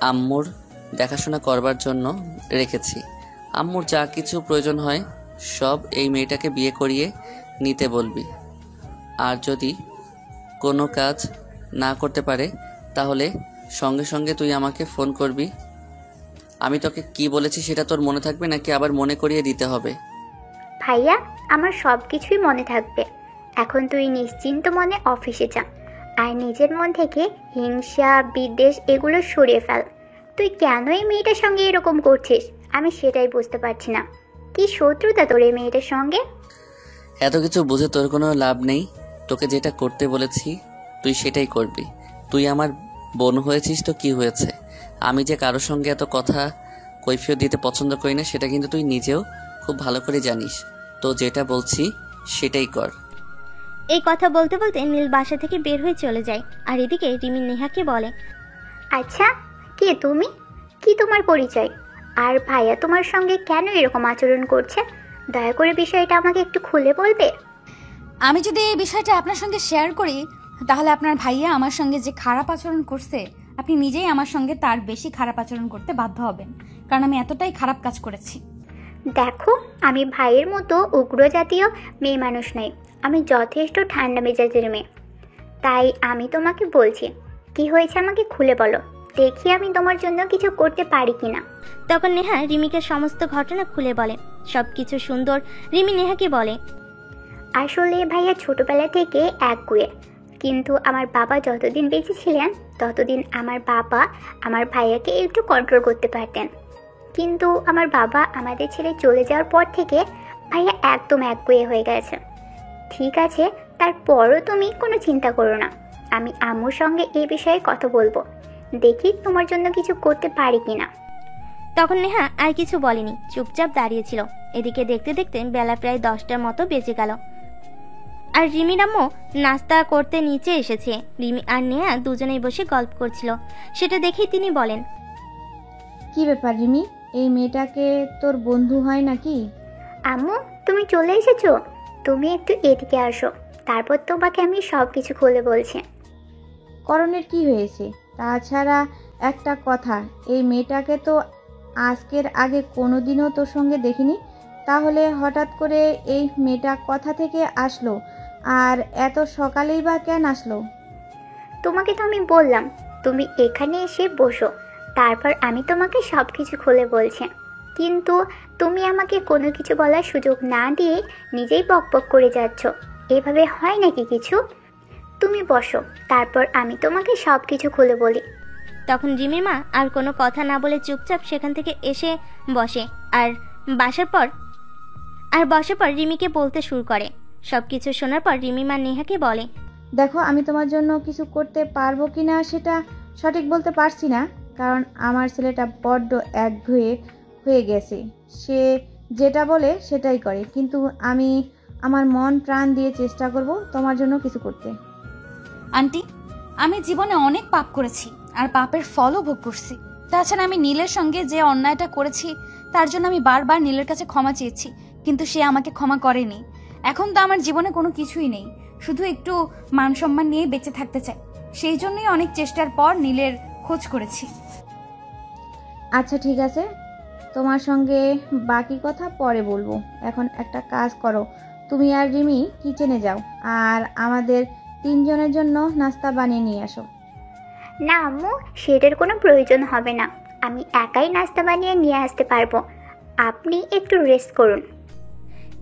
আম্মুর দেখাশোনা করবার জন্য রেখেছি। আম্মুর যা কিছু প্রয়োজন হয় সব এই মেয়েটাকে বিয়ে করিয়ে নিতে বলবি। আর যদি কোনো কাজ না করতে পারে তাহলে সঙ্গে সঙ্গে তুই আমাকে ফোন করবি। আমি তোকে কি বলেছি সেটা তোর মনে থাকবে নাকি আবার মনে করিয়ে দিতে হবে? ভাইয়া, আমার সব কিছুই মনে থাকবে। এখন তুই নিশ্চিন্ত মনে অফিসে যা, আর নিজের মন থেকে হিংসা বিদ্বেষ এগুলো সরিয়ে ফেল। তুই কেন এই মেয়েটার সঙ্গে এরকম করছিস আমি সেটাই বুঝতে পারছি না। কি শত্রুতা তোর এই মেয়েটার সঙ্গে? এত কিছু বুঝে তোর কোনো লাভ নেই। তোকে যেটা করতে বলেছি তুই সেটাই করবি। তুই আমার বোন হয়েছিস তো কি হয়েছে? আমি যে কারোর সঙ্গে এত কথা কৈফিয়ত দিতে পছন্দ করি না সেটা কিন্তু তুই নিজেও খুব ভালো করে জানিস। তো যেটা বলছি সেটাই কর। এই কথা বলতে বলতে নীল বাসা থেকে বের হয়ে চলে যায়। আর এদিকে রিমি নেহাকে বলে, আচ্ছা, কে তুমি? কি তোমার পরিচয়? আর ভাইয়া তোমার সঙ্গে কেন এরকম আচরণ করছে? দয়া করে বিষয়টা আমাকে একটু খুলে বলবে? আমি যদি এই বিষয়টা আপনার সঙ্গে শেয়ার করি তাহলে আপনার ভাইয়া আমার সঙ্গে যে খারাপ আচরণ করছে আপনি নিজেই আমার সঙ্গে তার বেশি খারাপ আচরণ করতে বাধ্য হবেন, কারণ আমি এতটাই খারাপ কাজ করেছি। দেখো, আমি ভাইয়ের মতো উগ্র জাতীয় মেয়ে মানুষ নই। আমি যথেষ্ট ঠান্ডা মেজাজের মেয়ে। তাই আমি তোমাকে বলছি, কি হয়েছে আমাকে খুলে বলো, দেখি আমি তোমার জন্য কিছু করতে পারি কিনা। তখন নেহা রিমিকে সমস্ত ঘটনা খুলে বলে। সব কিছু সুন্দর রিমি নেহাকে বলে, আসলে ভাইয়া ছোটবেলা থেকে একগুঁয়ে, কিন্তু আমার বাবা যতদিন বেঁচে ছিলেন ততদিন আমার বাবা আমার ভাইয়াকে একটু কন্ট্রোল করতে পারতেন। কিন্তু আমার বাবা আমাদের ছেড়ে চলে যাওয়ার পর থেকে ভাইয়া একদম একগুঁয়ে হয়ে গেছে। ঠিক আছে, তারপরও তুমি কোনো চিন্তা করো না, আমি আম্মুর সঙ্গে এই বিষয়ে কথা বলবো, দেখি তোমার জন্য কিছু করতে পারি কিনা। তখন নেহা আর কিছু বলেনি, চুপচাপ দাঁড়িয়েছিল। এদিকে দেখতে দেখতে বেলা প্রায় 10টার মতো বেজে গেল। আর রিমির আম্মু নাস্তা করতে নিচে এসেছে। রিমি আর নেহা দুজনেই বসে গল্প করছিল। সেটা দেখেই তিনি বলেন, কি ব্যাপার রিমি, এই মেয়েটাকে তোর বন্ধু হয় নাকি? আম্মু, তুমি চলে এসেছো? তুমি একটু এদিকে আসো, তারপর তোমাকে আমি সব কিছু খুলে বলছি। করণের কি হয়েছে? তাছাড়া একটা কথা, এই মেয়েটাকে তো আজকের আগে কোনোদিনও তোর সঙ্গে দেখিনি, তাহলে হঠাৎ করে এই মেয়েটা কথা থেকে আসলো আর এত সকালেই বা কেন আসলো? তোমাকে তো আমি বললাম তুমি এখানে এসে বসো, তারপর আমি তোমাকে সব কিছু খুলে বলছি। কিন্তু তুমি আমাকে কোনো কিছু বলার সুযোগ না দিয়ে নিজেই বকবক করে যাচ্ছ। এভাবে হয় নাকি কিছু? তুমি বসো, তারপর আমি তোমাকে সব কিছু খুলে বলি। তখন রিমির মা আর কোনো কথা না বলে চুপচাপ সেখান থেকে এসে বসে। আর বসার পর রিমিকে বলতে শুরু করে। সব কিছু শোনার পর রিমি মা নেহাকে বলে, দেখো, আমি তোমার জন্য কিছু করতে পারবো কি না সেটা সঠিক বলতে পারছি না, কারণ আমার ছেলেটা বড্ড একঘেয়ে হয়ে গেছে। সে যেটা বলে সেটাই করে, কিন্তু আমি আমার মন প্রাণ দিয়ে চেষ্টা করব তোমার জন্য কিছু করতে। আন্টি, আমি জীবনে অনেক পাপ করেছি আর পাপের ফলও ভোগ করছি। তাছাড়া আমি নীলের সঙ্গে যে অন্যায়টা করেছি তার জন্য আমি বারবার নীলের কাছে ক্ষমা চেয়েছি, কিন্তু সে আমাকে ক্ষমা করেনি। এখন তো আমার জীবনে কোনো কিছুই নেই, শুধু একটু মান সম্মান নিয়ে বেঁচে থাকতে চাই। সেই জন্যই অনেক চেষ্টার পর নীলের খোঁজ করেছি। আচ্ছা ঠিক আছে, তোমার সঙ্গে বাকি কথা পরে বলবো। এখন একটা কাজ করো, তুমি আর রিমি কিচেনে যাও আর আমাদের 3 জনের জন্য নাস্তা বানিয়ে নিয়ে আসো। না আম্মু, সেটার কোনো প্রয়োজন হবে না, আমি একাই নাস্তা বানিয়ে নিয়ে আসতে পারবো। আপনি একটু রেস্ট করুন।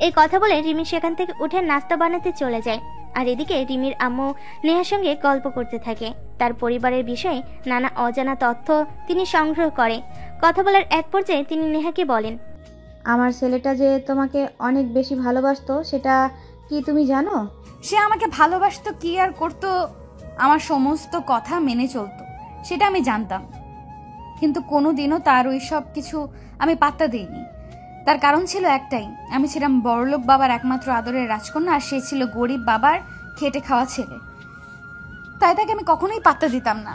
এই কথা বলে রিমি সেখান থেকে উঠে নাস্তা বানাতে চলে যায়। আর এদিকে রিমির আম্মু নেহার সঙ্গে গল্প করতে থাকে। তার পরিবারের বিষয়ে নানা অজানা তথ্য তিনি সংগ্রহ করে। কথা বলার এক পর্যায়ে তিনি নেহাকে বলেন, আমার ছেলেটা যে তোমাকে অনেক বেশি ভালোবাসতো সেটা কি তুমি জানো? সে আমাকে ভালোবাসতো কি আর করতো, আমার সমস্ত কথা মেনে চলতো, সেটা আমি জানতাম, কিন্তু কোনোদিনও তার ওই সব কিছু আমি পাত্তা দিইনি। তার কারণ ছিল একটাই, আমি ছিলাম বড়লোক বাবার একমাত্র আদরের রাজকন্যা আর সে ছিল গরিব বাবার খেটে খাওয়া ছেলে। তাই তাকে আমি কখনোই পাত্তা দিতাম না।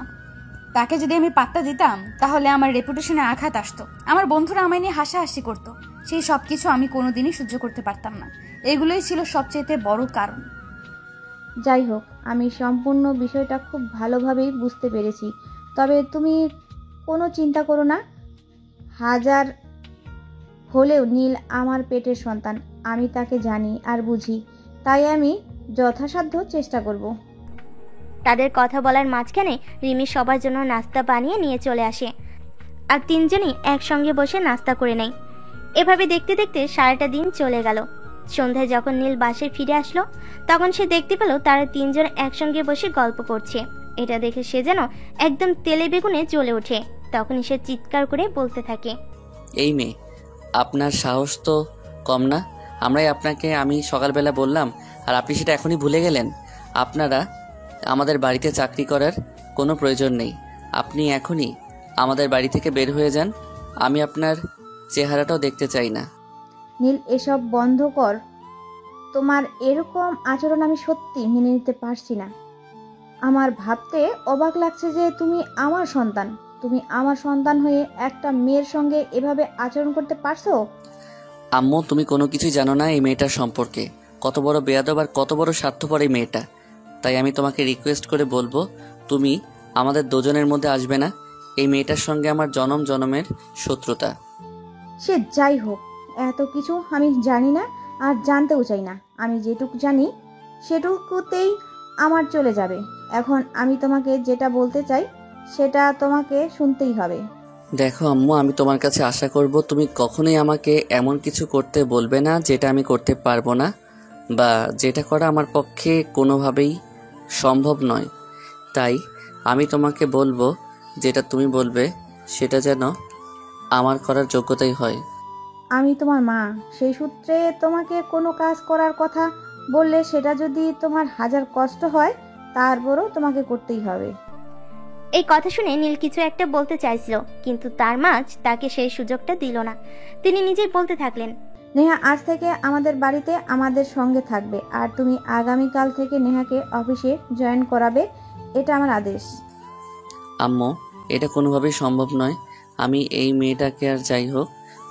তাকে যদি আমি পাত্তা দিতাম তাহলে আমার রেপুটেশনে আঘাত আসতো, আমার বন্ধুরা আমায় নিয়ে হাসাহাসি করতো। সেই সব কিছু আমি কোনোদিনই সহ্য করতে পারতাম না। এগুলোই ছিল সবচেয়ে বড় কারণ। যাই হোক, আমি সম্পূর্ণ বিষয়টা খুব ভালোভাবেই বুঝতে পেরেছি। তবে তুমি কোনো চিন্তা করো না। হাজার হলেও নীল আমার পেটের সন্তান। আমি তাকে জানি আর বুঝি, তাই আমি যথাসাধ্য চেষ্টা করব। তাদের কথা বলার মাঝখানে রিমি সবার জন্য নাস্তা বানিয়ে নিয়ে চলে আসে আর তিনজনই একসঙ্গে বসে নাস্তা করে নেয়। এভাবে দেখতে দেখতে সারাটা দিন চলে গেল। সন্ধ্যায় যখন নীল বাসায় ফিরে আসলো তখন সে দেখতে পেল তারা তিনজন একসঙ্গে বসে গল্প করছে। এটা দেখে সে যেন একদম তেলে বেগুনে জ্বলে ওঠে। তখনই সে চিৎকার করে বলতে থাকে, এই মেয়ে, আপনার সাহস তো কম না? আমি সকালবেলা বললাম আর আপনি সেটা এখনই ভুলে গেলেন? আপনারা আমাদের বাড়িতে চাকরি করার কোনো প্রয়োজন নেই। আপনি এখনই আমাদের বাড়ি থেকে বের হয়ে যান। আমি আপনার চেহারাটাও দেখতে চাই না। নীল, এসব বন্ধ কর। তোমার এরকম আচরণ আমি সত্যি মেনে নিতে পারছি না। আমার ভাবতে অবাক লাগছে যে তুমি আমার সন্তান। তুমি আমার সন্তান হয়ে একটা মেয়ের সঙ্গে এভাবে আচরণ করতে পারছো? আম্মু, তুমি কোনো কিছুই জানো না এই মেয়েটার সম্পর্কে। কত বড় বেয়াদব আর কত বড় স্বার্থপর এই মেয়েটা। তাই আমি তোমাকে রিকোয়েস্ট করে বলবো, তুমি আমাদের দুজনের মধ্যে আসবে না। এই মেয়েটার সঙ্গে আমার জনম জনমের শত্রুতা। সে যাই হোক, এত কিছু আমি জানি না আর জানতেও চাই না। আমি যেটুকু জানি সেটুকুতেই আমার চলে যাবে। এখন আমি তোমাকে যেটা বলতে চাই সেটা তোমাকে শুনতেই হবে। দেখো আম্মু, আমি তোমার কাছে আশা করব তুমি কখনোই আমাকে এমন কিছু করতে বলবে না যেটা আমি করতে পারবো না, বা যেটা করা আমার পক্ষে কোনোভাবেই সম্ভব নয়। তাই আমি তোমাকে বলবো, যেটা তুমি বলবে সেটা যেন আমার করার যোগ্যতাই হয়। আমি তোমার মা, সেই সূত্রে তোমাকে কোনো কাজ করার কথা বললে সেটা যদি তোমার হাজার কষ্ট হয় তারপরও তোমাকে করতেই হবে। এই কথা শুনে নীল কিছু একটা বলতে চাইছিল, কিন্তু তার মাঝ তাকে সেই সুযোগটা দিল না। তিনি নিজেই বলতে থাকলেন, নেহা আজ থেকে আমাদের বাড়িতে আমাদের সঙ্গে থাকবে, আর তুমি আগামীকাল থেকে নেহাকে অফিসে জয়েন করাবে। এটা আমার আদেশ। আম্মু, এটা কোনোভাবেই সম্ভব নয়। আমি এই মেয়েটাকে আর যাই হোক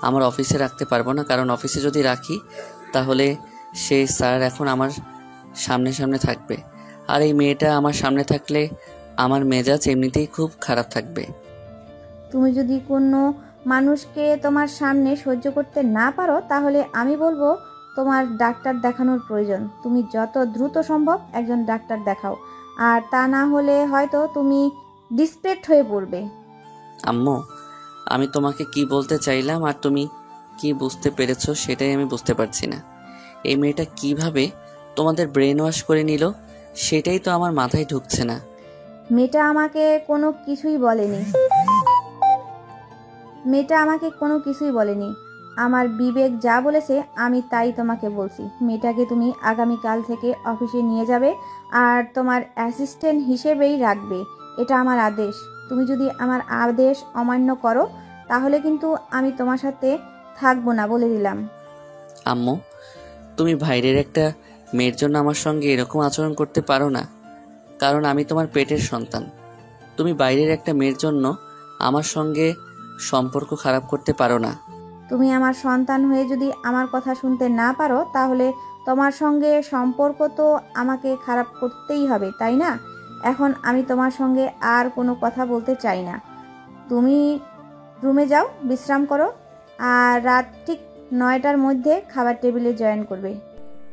আমার অফিসে রাখতে পারবো না, কারণ অফিসে যদি রাখি তাহলে সেই স্যার এখন আমার সামনে সামনে থাকবে, আর এই মেয়েটা আমার সামনে থাকলে আমার মেজাজ এমনিতেই খুব খারাপ থাকবে। তুমি যদি কোনো মানুষকে তোমার সামনে সহ্য করতে না পারো তাহলে আমি বলবো তোমার ডাক্তার দেখানোর প্রয়োজন। তুমি যত দ্রুত সম্ভব একজন ডাক্তার দেখাও, আর তা না হলে হয়তো তুমি ডিসপ্রেট হয়ে পড়বে। আম্মু, আমি তোমাকে কি বলতে চাইলাম আর তুমি কি বুঝতে পেরেছো সেটাই আমি বুঝতে পারছি না। এই মেয়েটা কিভাবে তোমাদের ব্রেন ওয়াশ করে নিল সেটাই তো আমার মাথায় ঢুকছে না। মেয়েটা আমাকে কোনো কিছুই বলেনি। আমার বিবেক যা বলেছে আমি তাই তোমাকে বলছি। মেয়েটাকে তুমি আগামীকাল থেকে অফিসে নিয়ে যাবে আর তোমার অ্যাসিস্ট্যান্ট হিসেবেই রাখবে। এটা আমার আদেশ। তুমি যদি আমার আদেশ অমান্য করো তাহলে কিন্তু আমি তোমার সাথে থাকবো না, বলে দিলাম। আম্মু, তুমি বাইরের একটা মেয়ের জন্য আমার সঙ্গে এরকম আচরণ করতে পারো না, কারণ আমি তোমার পেটের সন্তান। তুমি বাইরের একটা মেয়ের জন্য আমার সঙ্গে সম্পর্ক খারাপ করতে পারো না। তুমি আমার সন্তান হয়ে যদি আমার কথা শুনতে না পারো তাহলে তোমার সঙ্গে সম্পর্ক তো আমাকে খারাপ করতেই হবে, তাই না? এখন আমি তোমার সঙ্গে আর কোনো কথা বলতে চাই না। তুমি রুমে যাও, বিশ্রাম করো, আর রাত ঠিক 9টার মধ্যে খাবার টেবিলে জয়েন করবে।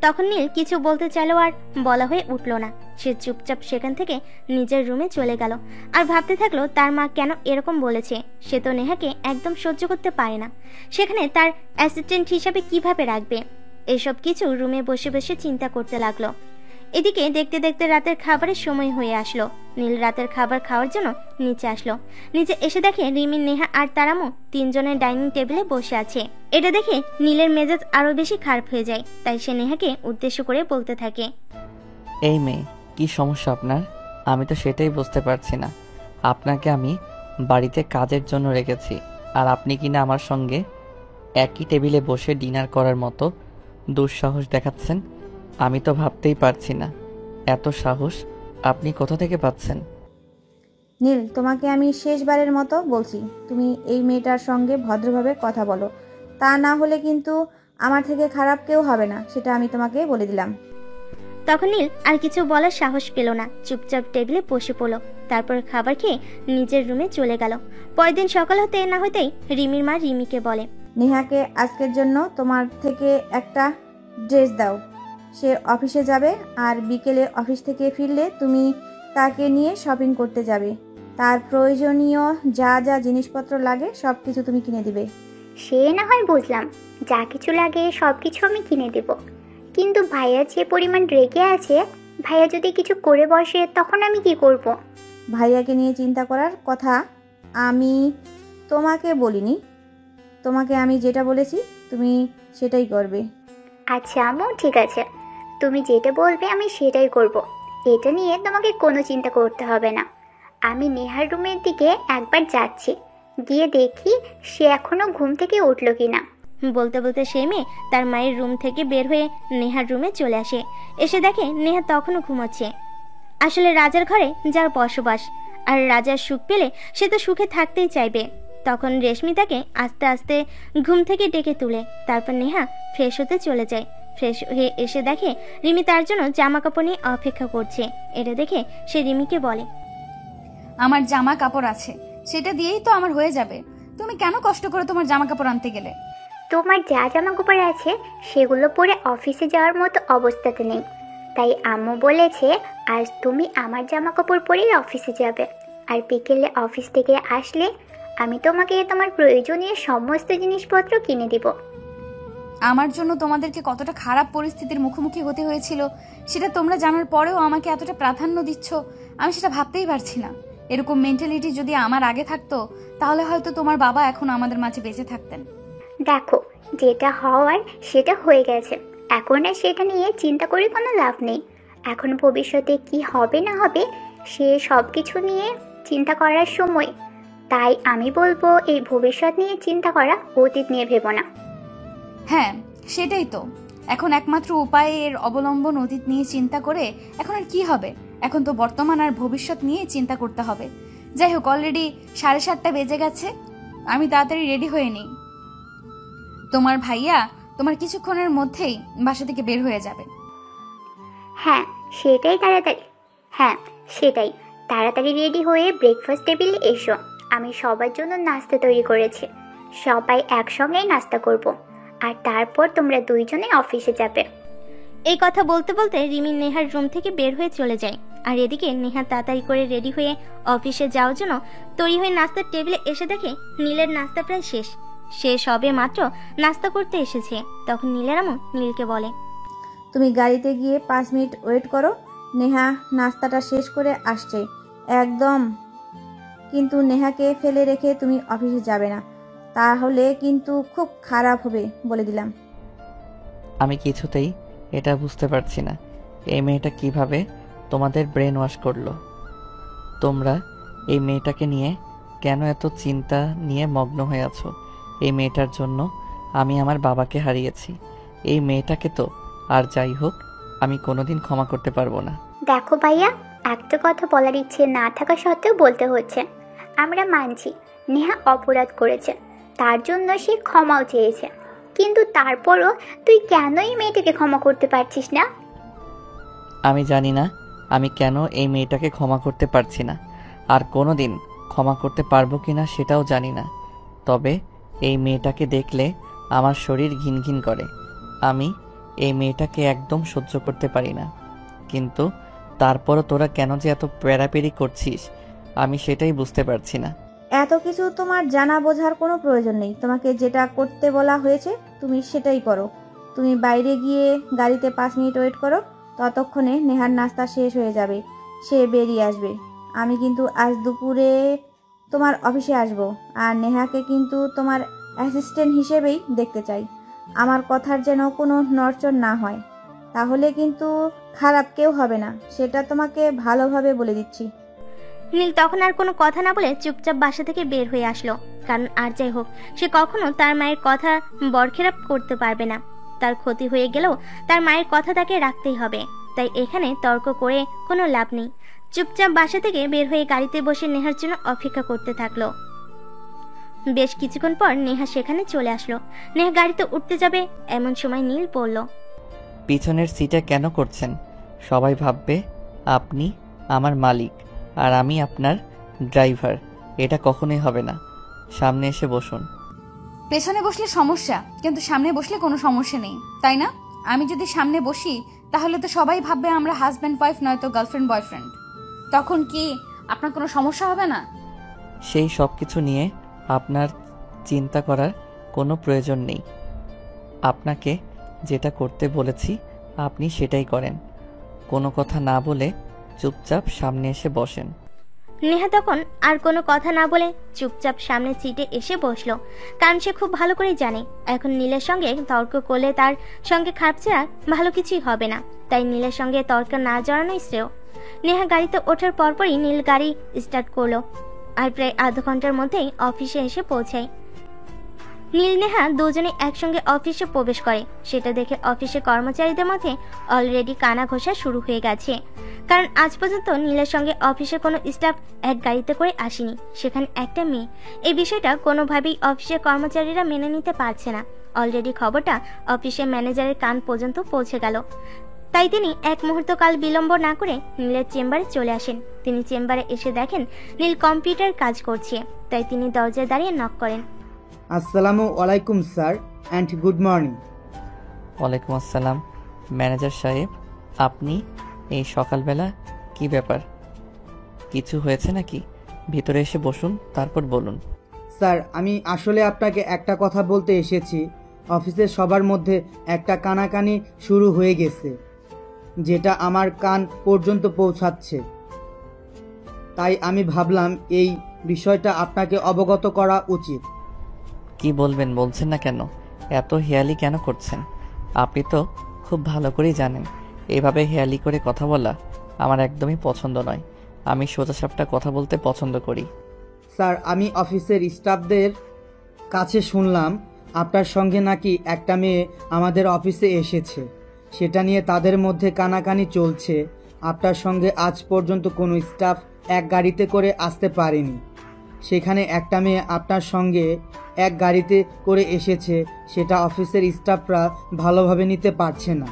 তখন নীল কিছু বলতে চাইলো আর বলা হয়ে উঠল না। সে চুপচাপ সেখান থেকে নিজের রুমে চলে গেল আর ভাবতে থাকলো তার মা কেন এরকম বলেছে। সে তো নেহাকে একদম সহ্য করতে পারে না, সেখানে তার অ্যাসিস্ট্যান্ট হিসাবে কিভাবে রাখবে। এসব কিছু রুমে বসে বসে চিন্তা করতে লাগলো। এদিকে দেখতে দেখতে রাতের খাবারের সময় হয়ে আসলো। নীল রাতের খাবার খাওয়ার জন্য নিচে আসলো। নিচে এসে দেখে রিমি, নেহা আর তারামু তিনজনের ডাইনিং টেবিলে বসে আছে। এটা দেখে নীলের মেজাজ আরো বেশি খারাপ হয়ে যায়। তাই সে নেহাকে উদ্দেশ্য করে বলতে থাকে, এই মেয়ে, কি সমস্যা আপনার? আমি তো সেটাই বুঝতে পারছি না। আপনাকে আমি বাড়িতে কাজের জন্য রেখেছি, আর আপনি কিনা আমার সঙ্গে একই টেবিলে বসে ডিনার করার মতো দুঃসাহস দেখাচ্ছেন। আমি তো ভাবতেই পারছি না এত সাহস আপনি কোথা থেকে পাচ্ছেন। নীল, তোমাকে আমি শেষবারের মতো বলছি, তুমি এই মেয়েটার সঙ্গে ভদ্রভাবে কথা বলো। তা না হলে কিন্তু আমার থেকে খারাপ কেউ হবে না, সেটা আমি তোমাকে বলে দিলাম। তখন নীল আর কিছু বলার সাহস পেল না, চুপচাপ টেবিলে বসে পড়লো। তারপর খাবার খেয়ে নিজের রুমে চলে গেল। পরের দিন সকাল হতে না হতেই রিমির মা রিমিকে বলে, নেহাকে আজকের জন্য তোমার থেকে একটা ড্রেস দাও। সে অফিসে যাবে আর বিকেলে অফিস থেকে ফিরলে তুমি তাকে নিয়ে শপিং করতে যাবে। তার প্রয়োজনীয় যা যা জিনিসপত্র লাগে সব কিছু তুমি কিনে দিবে। সে না হয় বুঝলাম, যা কিছু লাগে সব কিছু আমি কিনে দেব, কিন্তু ভাইয়া যে পরিমাণ রেগে আছে, ভাইয়া যদি কিছু করে বসে তখন আমি কি করব? ভাইয়াকে নিয়ে চিন্তা করার কথা আমি তোমাকে বলিনি। তোমাকে আমি যেটা বলেছি তুমি সেটাই করবে। আচ্ছা আম্মু, ঠিক আছে, তুমি যেটা বলবে আমি সেটাই করব। এটা নিয়ে তোমাকে কোনো চিন্তা করতে হবে না। আমি নেহার রুমের দিকে একবার যাচ্ছি, গিয়ে দেখি সে এখনো ঘুম থেকে উঠলো কিনা। বলতে বলতে সেই মেয়ে তার মায়ের রুম থেকে বের হয়ে নেহার রুমে চলে আসে। এসে দেখে নেহা তখনও ঘুমাচ্ছে। আসলে রাজার ঘরে যার বসবাস, আর রাজার সুখ পেলে সে তো সুখে থাকতেই চাইবে। তখন রেশমি তাকে আস্তে আস্তে ঘুম থেকে ডেকে তুলে। তারপর নেহা ফ্রেশ হতে চলে যায়। ফ্রেশ হয়ে এসে দেখে রিমি তার জন্য জামা কাপড় নিয়ে অপেক্ষা করছে। এটা দেখে সে রিমিকে বলে, আমার জামা কাপড় আছে, সেটা দিয়েই তো আমার হয়ে যাবে। তুমি কেন কষ্ট করে তোমার জামা কাপড় আনতে গেলে? তোমার যা জামা কাপড় আছে সেগুলো পরে অফিসে যাওয়ার মতো অবস্থাতে নেই, তাই আম্মু বলেছে আজ তুমি আমার জামা কাপড় পরেই অফিসে যাবে। আর বিকেলে অফিস থেকে আসলে আমি তোমাকে তোমার প্রয়োজনীয় সমস্ত জিনিসপত্র কিনে দিব। আমার জন্য তোমাদেরকে কতটা খারাপ পরিস্থিতির মুখোমুখি হতে হয়েছিল সেটা তোমরা জানার পরেও আমাকে এতটা প্রাধান্য দিচ্ছ, আমি সেটা ভাবতেই পারছি না। এরকম মেন্টালিটি যদি আমার আগে থাকতো তাহলে হয়তো তোমার বাবা এখন আমাদের মাঝে বেঁচে থাকতেন। দেখো, যেটা হওয়ার সেটা হয়ে গেছে, এখন আর সেটা নিয়ে চিন্তা করে কোনো লাভ নেই। এখন ভবিষ্যতে কি হবে না হবে সে সব কিছু নিয়ে চিন্তা করার সময়। তাই আমি বলবো এই ভবিষ্যৎ নিয়ে চিন্তা করা, অতীত নিয়ে ভেবো না। হ্যাঁ, সেটাই তো। এখন একমাত্র উপায় এর অবলম্বন অতীত নিয়ে চিন্তা করে এখন আর কি হবে? এখন তো বর্তমান আর ভবিষ্যৎ নিয়ে চিন্তা করতে হবে। যাই হোক, অলরেডি 7:30 বেজে গেছে, আমি তাড়াতাড়ি রেডি হয়ে নিই। তোমার ভাইয়া তোমার কিছুক্ষণের মধ্যেই বাসা থেকে বের হয়ে যাবে। হ্যাঁ সেটাই তাড়াতাড়ি রেডি হয়ে ব্রেকফাস্ট টেবিলে এসো। আমি সবার জন্য নাস্তা তৈরি করেছি, সবাই একসঙ্গেই নাস্তা করব, আর তারপর তোমরা দুইজনে অফিসে যাবে। এই কথা বলতে বলতে রিমি নেহার রুম থেকে বের হয়ে চলে যায়। আর এদিকে নেহা তাড়াতাড়ি করে রেডি হয়ে অফিসে যাওয়ার জন্য তৈরি হয়ে নাস্তার টেবিলে এসে দেখে নীলের নাস্তা প্রায় শেষ। সে সবে মাত্র নাস্তা করতে এসেছে। তখন নীলের আম্মু নীলকে বলে, তুমি গাড়িতে গিয়ে 5 মিনিট ওয়েট করো, নেহা নাস্তাটা শেষ করে আসছে একদম। কিন্তু নেহাকে ফেলে রেখে তুমি অফিসে যাবে না, তাহলে কিন্তু খুব খারাপ হবে বলে দিলাম। আমি কিছুতেই এটা বুঝতে পারছি না, এই মেয়েটা কিভাবে তোমাদের ব্রেন ওয়াশ করলো। তোমরা এই মেয়েটাকে নিয়ে কেন এত চিন্তা নিয়ে মগ্ন হয়ে আছো? এই মেয়েটার জন্য আমি আমার বাবাকে হারিয়েছি। এই মেয়েটাকে তো আর যাই হোক আমি কোনোদিন ক্ষমা করতে পারবো না। দেখো ভাইয়া, একটা কথা বলার ইচ্ছে না থাকা সত্ত্বেও বলতে হচ্ছে। আমরা মানছি নেহা অপরাধ করেছে, তার জন্য সে ক্ষমাও চেয়েছে, কিন্তু তারপরও তুই কেন এই মেয়েটাকে ক্ষমা করতে পারছিস না? আমি জানি না আমি কেন এই মেয়েটাকে ক্ষমা করতে পারছি না, আর কোনোদিন ক্ষমা করতে পারবো কিনা সেটাও জানি না। তবে এই মেয়েটাকে দেখলে আমার শরীর ঘিনঘিন করে। আমি এই মেয়েটাকে একদম সহ্য করতে পারি না। কিন্তু তারপরও তোরা কেন যে এত প্যারাপেরি করছিস আমি সেটাই বুঝতে পারছি না। এত কিছু তোমার জানা বোঝার কোনো প্রয়োজন নেই। তোমাকে যেটা করতে বলা হয়েছে তুমি সেটাই করো। তুমি বাইরে গিয়ে গাড়িতে 5 মিনিট ওয়েট করো, ততক্ষণে নেহার নাস্তা শেষ হয়ে যাবে, সে বেরিয়ে আসবে। আমি কিন্তু আজ দুপুরে তোমার অফিসে আসব, আর নেহাকে কিন্তু তোমার অ্যাসিস্ট্যান্ট হিসেবেই দেখতে চাই। আমার কথার যেন কোনো নড়চড় না হয়, তাহলে কিন্তু খারাপ কেউ হবে না, সেটা তোমাকে ভালোভাবে বলে দিচ্ছি। নীল তখন আর কোনো কথা না বলে চুপচাপ বাসা থেকে বের হয়ে আসলো। কারণ আর যাই হোক সে কখনো তার মায়ের কথা বরখেলাপ করতে পারবে না। তার ক্ষতি হয়ে গেলেও তার মায়ের কথা তাকে রাখতেই হবে। তাই এখানে তর্ক করে কোনো লাভ নেই। চুপচাপ বাসা থেকে বের হয়ে গাড়িতে বসে নেহার জন্য অপেক্ষা করতে থাকলো। বেশ কিছুক্ষণ পর নেহা সেখানে চলে আসলো। নেহা গাড়িতে উঠতে যাবে এমন সময় নীল বলল, পিছনের সিটে কেন করছেন? সবাই ভাববে আপনি আমার মালিক আর আমি আপনার ড্রাইভার। এটা কখনোই হবে না। সামনে এসে বসুন। পেছনে বসলে সমস্যা, কিন্তু সামনে বসলে কোনো সমস্যা নেই, তাই না? আমি যদি সামনে বসি তাহলে তো সবাই ভাববে আমরা হাজব্যান্ড ওয়াইফ নয়তো গার্লফ্রেন্ড বয়ফ্রেন্ড। তখন কি আপনার কোনো সমস্যা হবে না? সেই সব কিছু নিয়ে আপনার চিন্তা করার কোনো প্রয়োজন নেই। আপনাকে যেটা করতে বলেছি আপনি সেটাই করেন। কোনো কথা না বলে চুপচাপ সামনে এসে বসেন। নেহা তখন আর কোনো কথা না বলে চুপচাপ সামনে সিটে এসে বসলো, কারণ সে খুব ভালো করে জানে এখন নীলের সঙ্গে তর্ক করলে তার সঙ্গে খারাপ ছাড়া ভালো কিছুই হবে না, তাই নীলের সঙ্গে তর্ক না জড়ানোই শ্রেয়। নেহা গাড়িতে ওঠার পরপরই নীল গাড়ি স্টার্ট করলো আর প্রায় আধা ঘন্টার মধ্যেই অফিসে এসে পৌঁছায়। নীল নেহা দুজনে একসঙ্গে অফিসে প্রবেশ করে। সেটা দেখে অফিসের কর্মচারীদের মধ্যে অলরেডি কানা ঘোষা শুরু হয়ে গেছে, কারণ আজ পর্যন্ত নীলের সঙ্গে অফিসের কোনো স্টাফ এক গাড়িতে করে আসেনি, সেখানে একটা মেয়ে। এই বিষয়টা কোনোভাবেই অফিসের কর্মচারীরা মেনে নিতে পারছে না। অলরেডি খবরটা অফিসের ম্যানেজারের কান পর্যন্ত পৌঁছে গেল, তাই তিনি এক মুহূর্ত কাল বিলম্ব না করে নীলের চেম্বারে চলে আসেন। তিনি চেম্বারে এসে দেখেন নীল কম্পিউটার কাজ করছে, তাই তিনি দরজায় দাঁড়িয়ে নক করেন। আসসালামু আলাইকুম স্যার অ্যান্ড গুড মর্নিং। ওয়ালাইকুম আসসালাম ম্যানেজার সাহেব, আপনি এই সকালবেলা কি ব্যাপার? কিছু হয়েছে নাকি? ভিতরে এসে বসুন, তারপর বলুন। স্যার, আমি আসলে আপনাকে একটা কথা বলতে এসেছি। অফিসের সবার মধ্যে একটা কানাকানি শুরু হয়ে গেছে, যেটা আমার কান পর্যন্ত পৌঁছাচ্ছে। তাই আমি ভাবলাম এই বিষয়টা আপনাকে অবগত করা উচিত। কি বলবেন বলছেন না কেন? এত হেয়ালি কেন করছেন? আপনি তো খুব ভালো করেই জানেন এভাবে হেয়ালি করে কথা বলা আমার একদমই পছন্দ নয়। আমি সোজাসাপটা কথা বলতে পছন্দ করি। স্যার, আমি অফিসের স্টাফদের কাছে শুনলাম আপনার সঙ্গে নাকি একটা মেয়ে আমাদের অফিসে এসেছে, সেটা নিয়ে তাদের মধ্যে কানাকানি চলছে। আপনার সঙ্গে আজ পর্যন্ত কোনো স্টাফ এক গাড়িতে করে আসতে পারেনি, সেখানে একটা মেয়ে আপনার সঙ্গে এক গাড়িতে করে এসেছে, সেটা অফিসের স্টাফরা ভালোভাবে নিতে পারছে না।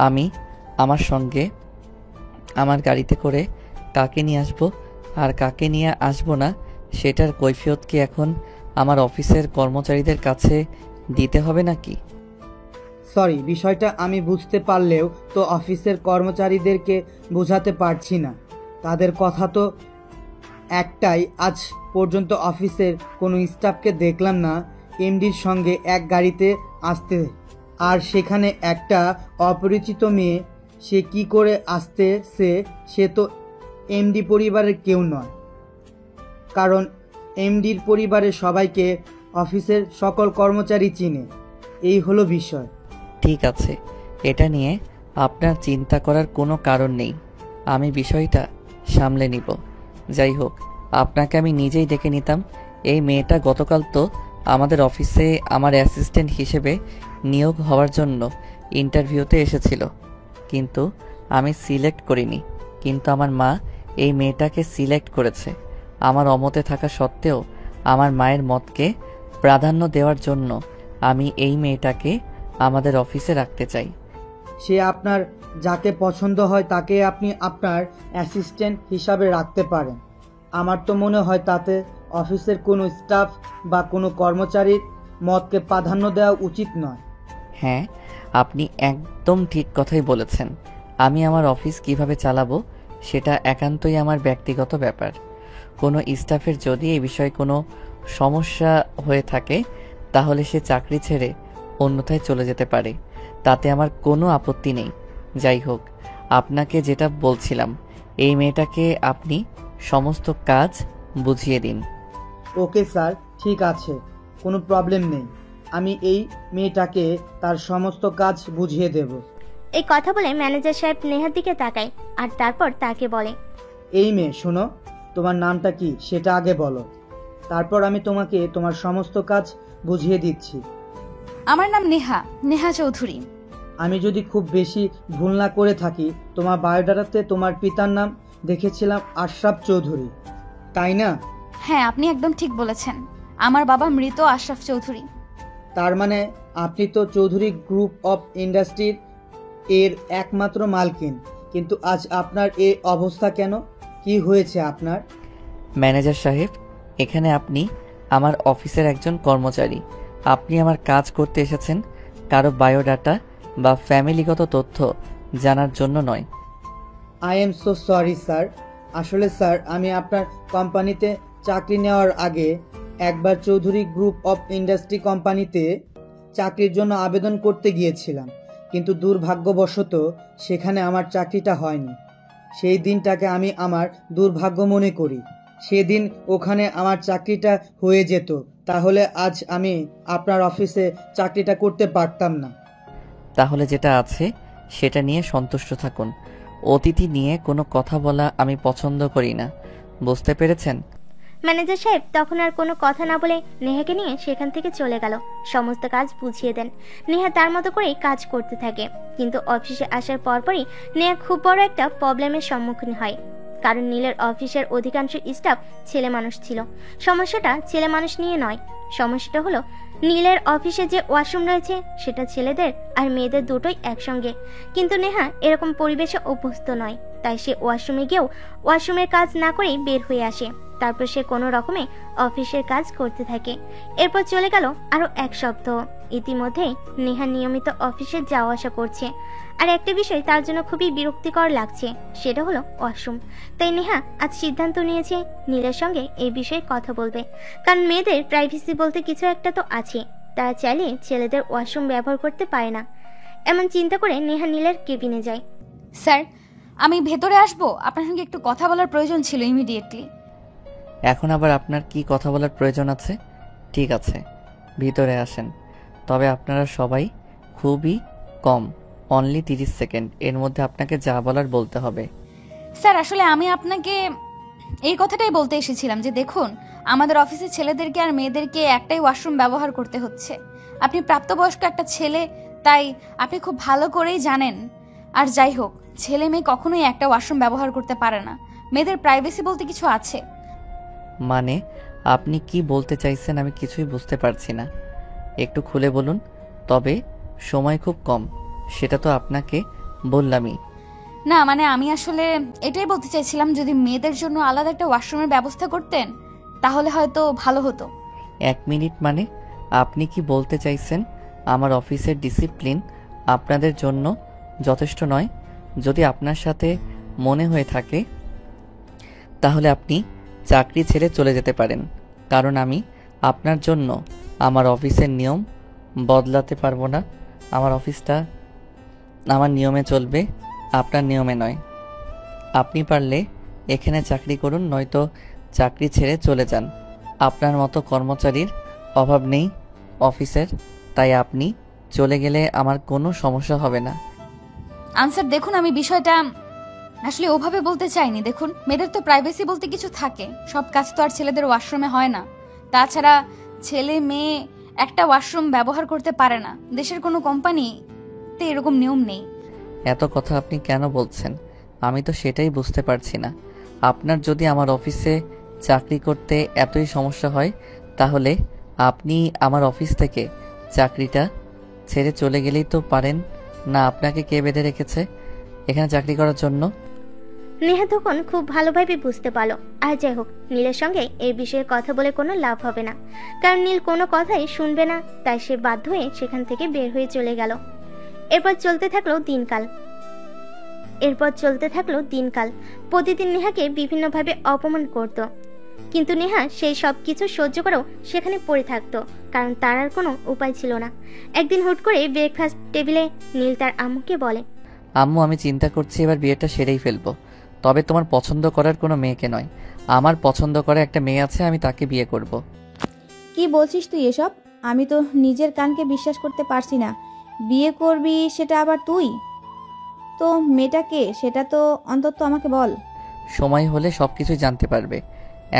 আমি আমার সঙ্গে আমার গাড়িতে করে কাকে নিয়ে আসবো আর কাকে নিয়ে আসবো না সেটার কৈফিয়ত কি এখন আমার অফিসের কর্মচারীদের কাছে দিতে হবে নাকি? সরি, বিষয়টা আমি বুঝতে পারলেও তো অফিসের কর্মচারীদেরকে বোঝাতে পারছি না। তাদের কথা তো একটাই, আজ পর্যন্ত অফিসের কোনো স্টাফকে দেখলাম না এমডির সঙ্গে এক গাড়িতে আসতে, আর সেখানে একটা অপরিচিত মেয়ে। সে কি করে আসতেছে? সে তো এমডি পরিবারের কেউ নয়, কারণ এমডির পরিবারের সবাইকে অফিসের সকল কর্মচারী চিনে। এই হলো বিষয়। ঠিক আছে, এটা নিয়ে আপনার চিন্তা করার কোনো কারণ নেই, আমি বিষয়টা সামলে নিব। যাই হোক, আপনাকে আমি নিজেই ডেকে নিতাম। এই মেয়েটা গতকাল তো আমাদের অফিসে আমার অ্যাসিস্ট্যান্ট হিসেবে নিয়োগ হওয়ার জন্য ইন্টারভিউতে এসেছিল, কিন্তু আমি সিলেক্ট করিনি। কিন্তু আমার মা এই মেয়েটাকে সিলেক্ট করেছে। আমার অমতে থাকা সত্ত্বেও আমার মায়ের মতকে প্রাধান্য দেওয়ার জন্য আমি এই মেয়েটাকে আমাদের অফিসে রাখতে চাই। সে আপনার যাকে পছন্দ হয় তাকে আপনি আপনার অ্যাসিস্ট্যান্ট হিসাবে রাখতে পারেন। আমার তো মনে হয় তাতে অফিসের কোনো স্টাফ বা কোনো কর্মচারীর মতকে প্রাধান্য দেওয়া উচিত নয়। হ্যাঁ, আপনি একদম ঠিক কথাই বলেছেন। আমি আমার অফিস কিভাবে চালাবো সেটা একান্তই আমার ব্যক্তিগত ব্যাপার। কোনো স্টাফের যদি এই বিষয়ে কোনো সমস্যা হয়ে থাকে তাহলে সে চাকরি ছেড়ে অন্যথায় চলে যেতে পারে, তাতে আমার কোনো আপত্তি নেই। যাই হোক, আপনাকে যেটা বলছিলাম, এই মেয়েটাকে আপনি সমস্ত কাজ বুঝিয়ে দিন। ওকে স্যার, ঠিক আছে, কোনো প্রবলেম নেই। আমি এই মেয়েটাকে তার সমস্ত কাজ বুঝিয়ে দেব। এই কথা বলে ম্যানেজার সাহেব নেহার দিকে তাকায় আর তারপর তাকে বলে, এই মেয়ে, শোনো, তোমার নামটা কি সেটা আগে বলো, তারপর আমি তোমাকে তোমার সমস্ত কাজ বুঝিয়ে দিচ্ছি। আমার নাম নেহা, নেহা চৌধুরী। আমি যদি খুব বেশি ভুল না করে থাকি, তোমার বায়োডাটাতে তোমার পিতার নাম দেখেছিলাম আশরাফ চৌধুরী, তাই না? হ্যাঁ, আপনি একদম ঠিক বলেছেন। আমার বাবা মৃত আশরাফ চৌধুরী। তার মানে আপনি তো চৌধুরী গ্রুপ অফ ইন্ডাস্ট্রির এর একমাত্র মালকিন, কিন্তু আজ আপনার এই অবস্থা কেন? কি হয়েছে আপনার? ম্যানেজার সাহেব, এখানে আপনি আমার অফিসের একজন কর্মচারী। আপনি আমার কাজ করতে এসেছেন কারো বায়োডাটা বা ফ্যামিলিগত তথ্য জানার জন্য নয়। I am so sorry sir. আসলে স্যার, আমি আপনার কোম্পানিতে চাকরি নেওয়ার আগে একবার চৌধুরী গ্রুপ অফ ইন্ডাস্ট্রি কোম্পানিতে চাকরির জন্য আবেদন করতে গিয়েছিলাম, কিন্তু দুর্ভাগ্যবশত সেখানে আমার চাকরিটা হয়নি। সেই দিনটাকে আমি আমার দুর্ভাগ্য মনে করি। সেদিন ওখানে আমার চাকরিটা হয়ে যেত, তাহলে আজ আমি আপনার অফিসে চাকরিটা করতে পারতাম না। তাহলে যেটা আছে সেটা নিয়ে সন্তুষ্ট থাকুন। অতিথি নিয়ে কোনো কথা বলা আমি পছন্দ করি না, বুঝতে পেরেছেন? ম্যানেজার সাহেব তখন আর কোনো কথা না বলে নেহাকে নিয়ে সেখান থেকে চলে গেল। সমস্ত কাজ বুঝিয়ে দেন। নেহা তার মতো করেই কাজ করতে থাকে, কিন্তু অফিসে আসার পরপরই নেহা খুব বড় একটা প্রবলেমের সম্মুখীন হয়। কারণ নীলের অফিসের অধিকাংশ স্টাফ ছেলে মানুষ ছিল। সমস্যাটা ছেলে মানুষ নিয়ে নয়, সমস্যাটা হলো নীলের অফিসে যে ওয়াশরুম রয়েছে সেটা ছেলেদের আর মেয়েদের দুটোই একসঙ্গে। কিন্তু নেহা এরকম পরিবেশে অভ্যস্ত নয়, তাই সে ওয়াশরুমে গিয়েও ওয়াশরুমের কাজ না করেই বের হয়ে আসে। তারপর সে কোনো রকমে অফিসের কাজ করতে থাকে। এরপর চলে গেল আরো 1 সপ্তাহ। ইতিমধ্যেই নেহা নিয়মিত অফিসে যাওয়া আসা করছে, আর একটা বিষয় তার জন্য খুবই বিরক্তিকর লাগছে, সেটা হলো ওয়াশরুম। তাই নেহা আজ সিদ্ধান্ত নিয়েছে নীলের সঙ্গে এই বিষয়ে কথা বলবে, কারণ মেয়েদের প্রাইভেসি বলতে কিছু একটা তো আছে, তারা চাইলে ছেলেদের ওয়াশরুম ব্যবহার করতে পারে না। এমন চিন্তা করে নেহা নীলের কেবিনে যায়। স্যার, আমি ভেতরে আসবো, আপনার সঙ্গে একটু কথা বলার প্রয়োজন ছিল ইমিডিয়েটলি। এখন আবার আপনার কি কথা বলার প্রয়োজন আছে? ঠিক আছে, ভিতরে আসেন। তবে আপনারা সবাই খুবই কম, অনলি 30 সেকেন্ড, এর মধ্যে আপনাকে যা বলার বলতে হবে। স্যার, আসলে আমি আপনাকে এই কথাটাই বলতে এসেছিলাম যে দেখুন, আমাদের অফিসে ছেলেদেরকে আর মেয়েদেরকে একটাই ওয়াশরুম ব্যবহার করতে হচ্ছে। আপনি প্রাপ্তবয়স্ক একটা ছেলে, তাই আপনি খুব ভালো করেই জানেন। আর যাই হোক, ছেলে মেয়ে কখনোই একটা ওয়াশরুম ব্যবহার করতে পারে না। মেয়েদের প্রাইভেসি বলতে কিছু আছে। মানে আপনি কি বলতে চাইছেন আমি কিছুই বুঝতে পারছি না, একটু খুলে বলুন। তবে সময় খুব কম, সেটা তো আপনাকে বললামই। না, মানে আমি আসলে এটাই বলতে চাইছিলাম, যদি মেয়েদের জন্য আলাদা একটা ওয়াশরুমের ব্যবস্থা করতেন তাহলে হয়তো ভালো হতো। 1 মিনিট, মানে আপনি কি বলতে চাইছেন আমার অফিসের ডিসিপ্লিন আপনাদের জন্য যথেষ্ট নয়? যদি আপনার সাথে মনে হয়ে থাকে তাহলে আপনি চাকরি ছেড়ে চলে যেতে পারেন, কারণ আমি আপনার জন্য আমার অফিসের নিয়ম বদলাতে পারবো না। আমার অফিসটা আমার নিয়মে চলবে, আপনার নিয়মে নয়। আপনি পারলে এখানে চাকরি করুন, নয়তো চাকরি ছেড়ে চলে যান। আপনার মতো কর্মচারীর অভাব নেই অফিসের, তাই আপনি চলে গেলে আমার কোনো সমস্যা হবে না। আনসার, দেখুন, আমি বিষয়টা আসলে ওভাবে বলতে চাইনি। দেখুন, মেয়েদের তো প্রাইভেসি বলতে কিছু থাকে, সব কাজ তো আর ছেলেদের ওয়াশরুমে হয় না। তাছাড়া ছেলে মেয়ে একটা ওয়াশরুম ব্যবহার করতে পারে না, দেশের কোনো কোম্পানিতে এরকম নিয়ম নেই। এত কথা আপনি কেন বলছেন? আমি তো সেটাই বুঝতে পারছি না। আপনার যদি আমার অফিসে চাকরি করতে এতই সমস্যা হয়, তাহলে আপনি আমার অফিস থেকে চাকরিটা ছেড়ে চলে গেলেই তো পারেন না। আপনাকে কে বেঁধে রেখেছে এখানে চাকরি করার জন্য? নেহা তখন খুব ভালোভাবে বুঝতে পারলো। আর যাই হোক, নীলের সঙ্গে এই বিষয়ে কথা বলে কোনো লাভ হবে না, কারণ নীল কোনো কথাই শুনবে না। তাই সে বাধ্য হয়ে সেখান থেকে বের হয়ে চলে গেল। এরপর চলতে থাকলো দিনকাল। প্রতিদিন নেহাকে বিভিন্নভাবে অপমান করত, কিন্তু নেহা সেই সব কিছু সহ্য করেও সেখানে পড়ে থাকতো, কারণ তার আর কোনো উপায় ছিল না। একদিন হুট করে ব্রেকফাস্ট টেবিলে নীল তার আম্মুকে বলে, আম্মু, আমি চিন্তা করছি এবার বিয়েটা সেরেই ফেলবো। তবে তোমার পছন্দ করার কোনো মেয়েকে নয়, আমার পছন্দ করা একটা মেয়ে আছে, আমি তাকে বিয়ে করব। কি বলছিস তুই এসব? আমি তো নিজের কানকে বিশ্বাস করতে পারছি না। বিয়ে করবি সেটা আবার তুই? তো মেয়েটাকে সেটা তো অন্তত আমাকে বল। সময় হলে সব কিছুই জানতে পারবে,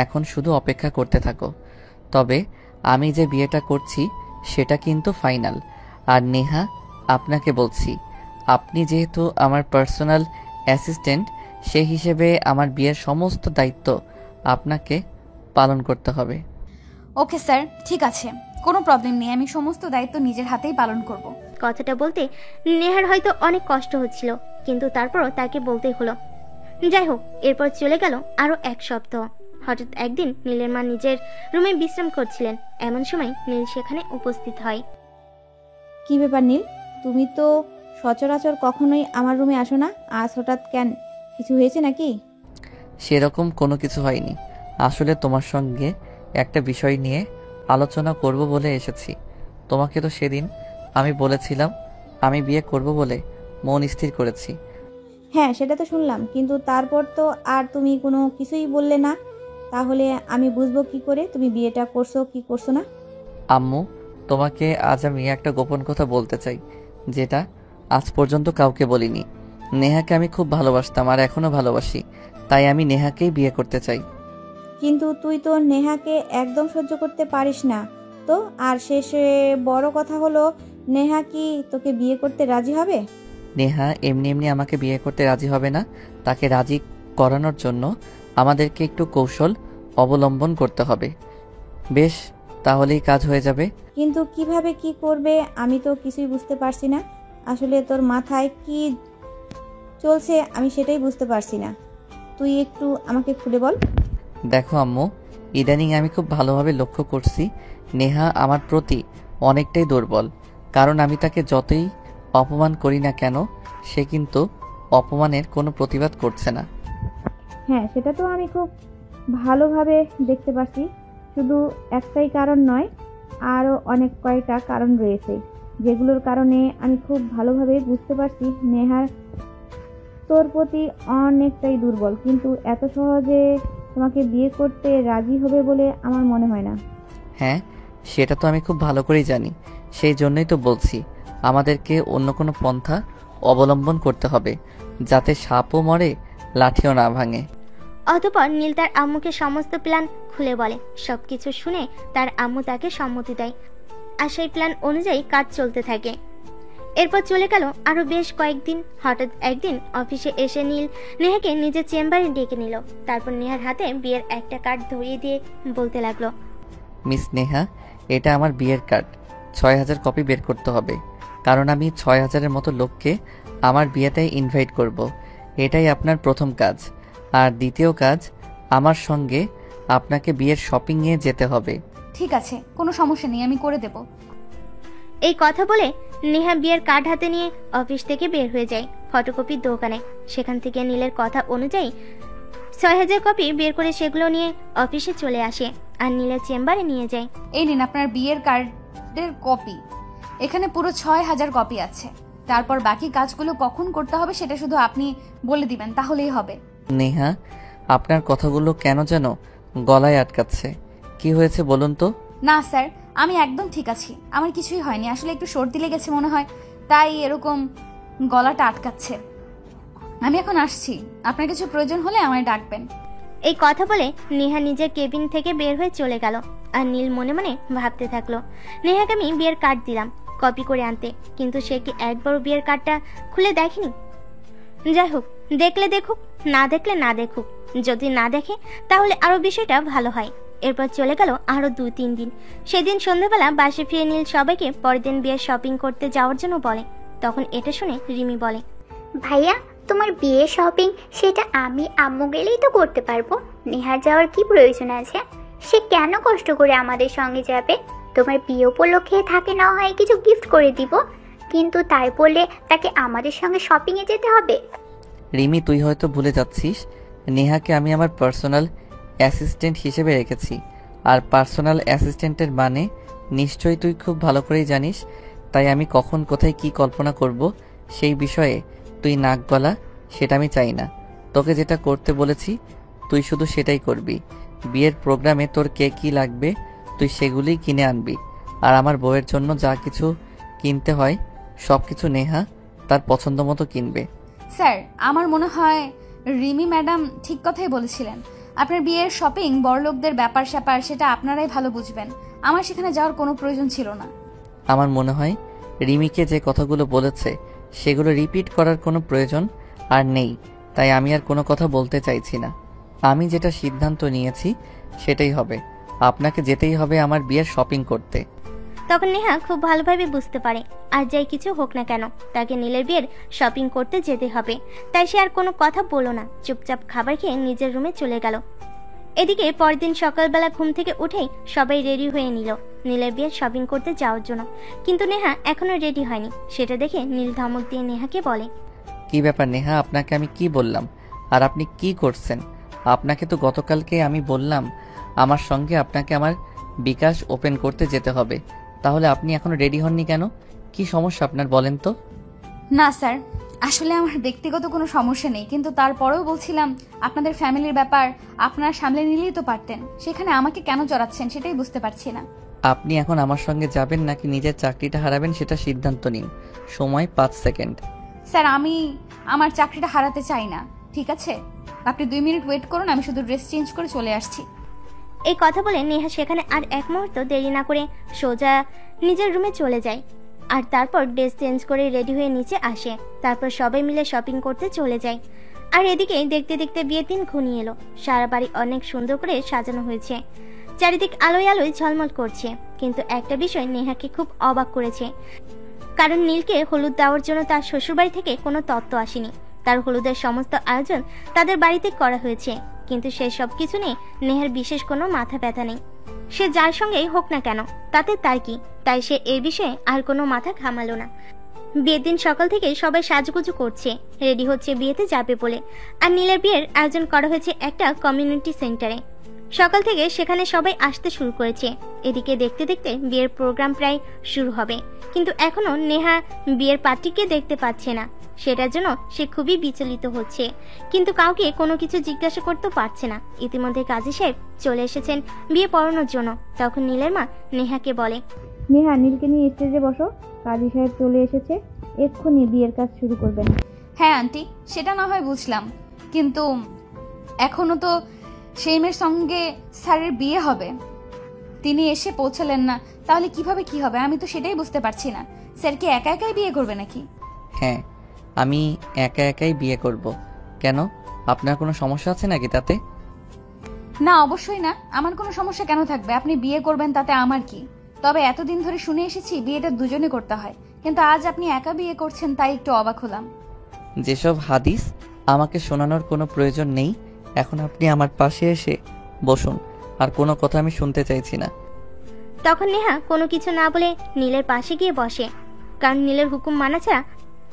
এখন শুধু অপেক্ষা করতে থাকো। তবে আমি যে বিয়েটা করছি সেটা কিন্তু ফাইনাল। আর নেহা, আপনাকে বলছি, আপনি যেহেতু আমার পার্সোনাল অ্যাসিস্ট্যান্ট, সেই হিসেবে আমার বিয়ের সমস্ত দায়িত্ব আপনাকে পালন করতে হবে। ওকে স্যার, ঠিক আছে, কোনো প্রবলেম নেই। আমি সমস্ত দায়িত্ব নিজের হাতেই পালন করব। কথাটা বলতে নেহার হয়তো অনেক কষ্ট হচ্ছিল, কিন্তু তারপরও তাকে বলতেই হলো। যাই হোক, এরপর চলে গেল আরও 1 সপ্তাহ। হঠাৎ একদিন নীলের মা নিজের রুমে বিশ্রাম করছিলেন, এমন সময় নীল সেখানে উপস্থিত হয়। কি ব্যাপার নীল, তুমি তো সচরাচর কখনোই আমার রুমে আসো না, আজ হঠাৎ কেন? কিছু হয়েছে নাকি? সেরকম কোনো কিছু হয়নি। আসলে তোমার সঙ্গে একটা বিষয় নিয়ে আলোচনা করব বলে এসেছি। তোমাকে তো সেদিন আমি বলেছিলাম আমি বিয়ে করব বলে মন স্থির করেছি। হ্যাঁ, সেটা তো শুনলাম, কিন্তু তারপর তো আর তুমি কোনো কিছুই বললে না। তাহলে আমি বুঝবো কি করে তুমি বিয়েটা করছো কি করছো না? আম্মু, তোমাকে আজ আমি একটা গোপন কথা বলতে চাই, যেটা আজ পর্যন্ত কাউকে বলিনি। নেহাকে আমি খুব ভালোবাসতাম আর এখনো ভালোবাসি, তাই আমি নেহাকেই বিয়ে করতে চাই। কিন্তু তুই তো নেহাকে একদম সহ্য করতে পারিস না তো। আর শেষে বড় কথা হলো, নেহা কি তোকে বিয়ে করতে রাজি হবে? নেহা এমনি এমনি আমাকে বিয়ে করতে রাজি হবে না। তাকে রাজি করানোর জন্য আমাদেরকে একটু কৌশল অবলম্বন করতে হবে। বেশ, তাহলেই কাজ হয়ে যাবে। কিন্তু কিভাবে কি করবে আমি তো কিছুই বুঝতে পারছি না। আসলে তোর মাথায় কি চলছে আমি সেটাই বুঝতে পারছি না। তুই একটু আমাকে খুলে বল। দেখো আম্মু, ইদানিং আমি খুব ভালোভাবে লক্ষ্য করছি নেহা আমার প্রতি অনেকটাই দুর্বল। কারণ আমি তাকে যতই অপমান করি না কেন, সে কিন্তু অপমানের কোনো প্রতিবাদ করছে না। হ্যাঁ, সেটা তো আমি খুব ভালোভাবে দেখতে পাচ্ছি। শুধু একটাই কারণ নয়, আরও অনেক কয়েকটা কারণ রয়েছে, যেগুলোর কারণে আমি খুব ভালোভাবে বুঝতে পারছি নেহার তোর প্রতি অনেকটাই দুর্বল। কিন্তু এত সহজে তোমাকে বিয়ে করতে রাজি হবে বলে আমার মনে হয় না। হ্যাঁ, সেটা তো আমি খুব ভালো করেই জানি। সেই জন্যই তো বলছি আমাদেরকে অন্য কোনো পন্থা অবলম্বন করতে হবে, যাতে সাপও মরে লাঠিও না ভাঙে। অতঃপর নীল তার আম্মুকে সমস্ত প্ল্যান খুলে বলে। সবকিছু শুনে তার আম্মু তাকে সম্মতি দেয়, আর সেই প্ল্যান অনুযায়ী কাজ চলতে থাকে। এরপর চলে গেল আরো বেশ কয়েকদিন। হঠাৎ একদিন অফিসে এসে নীল নেহাকে নিজের চেম্বারে ডেকে নিল। তারপর নেহার হাতে বিয়ের একটা কার্ড ধরিয়ে দিয়ে বলতে লাগলো, মিস নেহা, এটা আমার বিয়ের কার্ড। 6000 কপি বের করতে হবে, কারণ আমি 6000-এর মতো লোককে আমার বিয়েতে ইনভাইট করব। এটাই আপনার প্রথম কাজ। আর দ্বিতীয় কাজ, আমার সঙ্গে আপনাকে বিয়ের শপিংয়ে যেতে হবে। ঠিক আছে, কোনো সমস্যা নেই, আমি করে দেব। এই কথা বলে নেহা বিয়ের কার্ড হাতে নিয়ে অফিস থেকে বের হয়ে যায় ফটোকপির দোকানে। সেখান থেকে নীলের কথা অনুযায়ী 6000 কপি বের করে সেগুলো নিয়ে অফিসে চলে আসে আর নীলের চেম্বারে নিয়ে যায়। এই নিন আপনার বিয়ের কার্ডের কপি। এখানে পুরো 6000 কপি আছে। তারপর বাকি কাজগুলো কখন করতে হবে সেটা শুধু আপনি বলে দিবেন, তাহলেই হবে। নেহা, আপনার কথাগুলো কেন যেন গলায় আটকাচ্ছে। কি হয়েছে বলুন তো? না স্যার, আমি একদম ঠিক আছি, আমার কিছুই হয়নি। আসলে একটু সর্দি লেগেছে মনে হয়, তাই এরকম গলাটা আটকাচ্ছে। আমি এখন আসছি, আপনার কিছু প্রয়োজন হলে আমায় ডাকবেন। এই কথা বলে নেহা নিজের কেবিন থেকে বের হয়ে চলে গেল। আর নীল মনে মনে ভাবতে থাকলো, নেহাকে আমি বিয়ের কার্ড দিলাম কপি করে আনতে, কিন্তু সে কি একবারও বিয়ের কার্ডটা খুলে দেখেনি। যাই হোক, দেখলে দেখুক, না দেখলে না দেখুক। যদি না দেখে তাহলে আরো বিষয়টা ভালো হয়। এরপর চলে গেল আরো 2-3 দিন। সেদিন সন্ধ্যাবেলা বাসে ফিরে নীল সবাইকে পরের দিন বিয়ের শপিং করতে যাওয়ার জন্য বলে। তখন এটা শুনে রিমি বলে, ভাইয়া, তোমার বিয়ে শপিং সেটা আমি আম্মু গেলেই তো করতে পারবো। নেহার যাওয়ার কি প্রয়োজন আছে? সে কেন কষ্ট করে আমাদের সঙ্গে যাবে? তোমার বিয়ে উপলক্ষে থাকে না হয় কিছু গিফট করে দিব, কিন্তু তাই বললে তাকে আমাদের সঙ্গে শপিংয়ে যেতে হবে? রিমি, তুই হয়তো ভুলে যাচ্ছিস, নেহাকে আমি আমার পার্সোনাল অ্যাসিস্ট্যান্ট হিসেবে রেখেছি। আর পার্সোনাল অ্যাসিস্ট্যান্টের মানে নিশ্চয়ই তুই খুব ভালো করেই জানিস। তাই আমি কখন কোথায় কি কল্পনা করব সেই বিষয়ে তুই নাক গলা, সেটা আমি চাই না। তোকে যেটা করতে বলেছি তুই শুধু সেটাই করবি। বিয়ের প্রোগ্রামে তোর কে কী লাগবে তুই সেগুলিই কিনে আনবি। আর আমার বউয়ের জন্য যা কিছু কিনতে হয় সব কিছু নেহা তার পছন্দ মতো কিনবে। স্যার, আমার মনে হয় রিমি ম্যাডাম ঠিক কথাই বলেছিলেন। আপনার বিয়ের শপিং বড়লোকদের ব্যাপার স্যাপার, সেটা আপনারাই ভালো বুঝবেন। আমার সেখানে যাওয়ার কোনো প্রয়োজন ছিল না। আমার মনে হয় রিমিকে যে কথাগুলো বলেছে সেগুলো রিপিট করার কোনো প্রয়োজন আর নেই। তাই আমি আর কোনো কথা বলতে চাইছি না। আমি যেটা সিদ্ধান্ত নিয়েছি সেটাই হবে। আপনাকে যেতেই হবে আমার বিয়ের শপিং করতে। তখন নেহা খুব ভালোভাবে বুঝতে পারে আর যাই কিছু হোক না কেন তাকে নীলের বিয়ের শপিং করতে যেতে হবে, তাই সে আর কোনো কথা বলল না, চুপচাপ খাবার খেয়ে নিজের রুমে চলে গেল। এদিকে পরের দিন সকালবেলা ঘুম থেকে উঠেই সবাই রেডি হয়ে নিল নীলের বিয়ের শপিং করতে যাওয়ার জন্য, কিন্তু নেহা এখনো রেডি হয়নি। সেটা দেখে নীল ধমক দিয়ে নেহাকে বলে, কি ব্যাপার নেহা, আপনাকে আমি কি বললাম আর আপনি কি করছেন? আপনাকে তো গতকালকে আমি বললাম আমার সঙ্গে আপনাকে আমার বিকাশ ওপেন করতে যেতে হবে, তাহলে আপনি এখনো রেডি হননি কেন? কি সমস্যা আপনার বলেন তো? না স্যার, আসলে আমার ব্যক্তিগত কোনো সমস্যা নেই, কিন্তু তারপরেও বলছিলাম আপনাদের ফ্যামিলির ব্যাপার আপনারা সামলে নিলেই তো পারতেন, সেখানে আমাকে কেন জড়াচ্ছেন সেটাই বুঝতে পারছি না। আপনি এখন আমার সঙ্গে যাবেন নাকি নিজের চাকরিটা হারাবেন সেটা সিদ্ধান্ত নিন। সময় 5 সেকেন্ড। স্যার, আমি আমার চাকরিটা হারাতে চাই না, ঠিক আছে? আপনি 2 মিনিট ওয়েট করুন, আমি শুধু ড্রেস চেঞ্জ করে চলে আসছি। এই কথা বলে নেহা সেখানে আর এক মুহূর্ত দেরি না করে সোজা নিজের রুমে চলে যায় আর তারপর ড্রেস চেঞ্জ করে রেডি হয়ে নিচে আসে। তারপর সবাই মিলে শপিং করতে চলে যায়। আর এদিকে দেখতে দেখতে বিয়ের দিন ঘনিয়ে এলো। সারা বাড়ি অনেক সুন্দর করে সাজানো হয়েছে, চারিদিক আলোয় আলোয় ঝলমল করছে। কিন্তু একটা বিষয় নেহাকে খুব অবাক করেছে, কারণ নীলকে হলুদ দেওয়ার জন্য তার শ্বশুরবাড়ি থেকে কোনো তত্ত্ব আসেনি। তার হলুদের সমস্ত আয়োজন তাদের বাড়িতে করা হয়েছে, কিন্তু সে সব কিছু নিয়ে নেহার বিশেষ কোনো মাথা ব্যথা নেই। সে যার সঙ্গেই হোক না কেন তাতে তার কি, তাই সে এই বিষয়ে আর কোনো মাথা ঘামালো না। বিয়ের দিন সকাল থেকে সবাই সাজুগুজু করছে, রেডি হচ্ছে বিয়েতে যাবে বলে। আর নীলের বিয়ের আয়োজন করা হয়েছে একটা কমিউনিটি সেন্টারে। সকাল থেকে সেখানে সবাই আসতে শুরু করেছে। এদিকে দেখতে দেখতে বিয়ের প্রোগ্রাম প্রায় শুরু হবে, কিন্তু এখনো নেহা বিয়ের পার্টিকে দেখতে পাচ্ছে না। সেটার জন্য সে খুবই বিচলিত হচ্ছে, কিন্তু কাউকে কোনো কিছু জিজ্ঞাসা করতে পারছে না। ইতিমধ্যে কাজী সাহেব চলে এসেছেন বিয়ে পড়ানোর জন্য। তখন নীলের মা নেহাকে বলে, নেহা, নীলকে নিয়ে স্টেজে বসো, কাজী সাহেব চলে এসেছে, এক্ষুনি বিয়ের কাজ শুরু করবেন। হ্যাঁ আন্টি, সেটা না হয় বুঝলাম, কিন্তু এখনো তো সেইমের সঙ্গে স্যারের বিয়ে হবে, তিনি এসে পৌঁছালেন না, তাহলে কিভাবে কি হবে আমি তো সেটাই বুঝতে পারছি না। স্যার কি একা একাই বিয়ে করবে নাকি? হ্যাঁ, আমি একা একাই বিয়ে করব। কেন, আপনার কোনো সমস্যা আছে নাকি তাতে? না, অবশ্যই না, আমার কোনো সমস্যা কেন থাকবে? আপনি বিয়ে করবেন তাতে আমার কি? তবে এতদিন ধরে শুনে এসেছি বিয়েটা দুজনে করতে হয়, কিন্তু আজ আপনি একা বিয়ে করছেন তাই একটু অবাক হলাম। যেসব হাদিস আমাকে শোনানোর কোনো প্রয়োজন নেই, এখন আপনি আমার পাশে এসে বসুন, আর কোনো কথা আমি শুনতে চাইছি না। তখন নেহা কোনো কিছু না বলে নীলের পাশে গিয়ে বসে, কারণ নীলের হুকুম মানা ছাড়া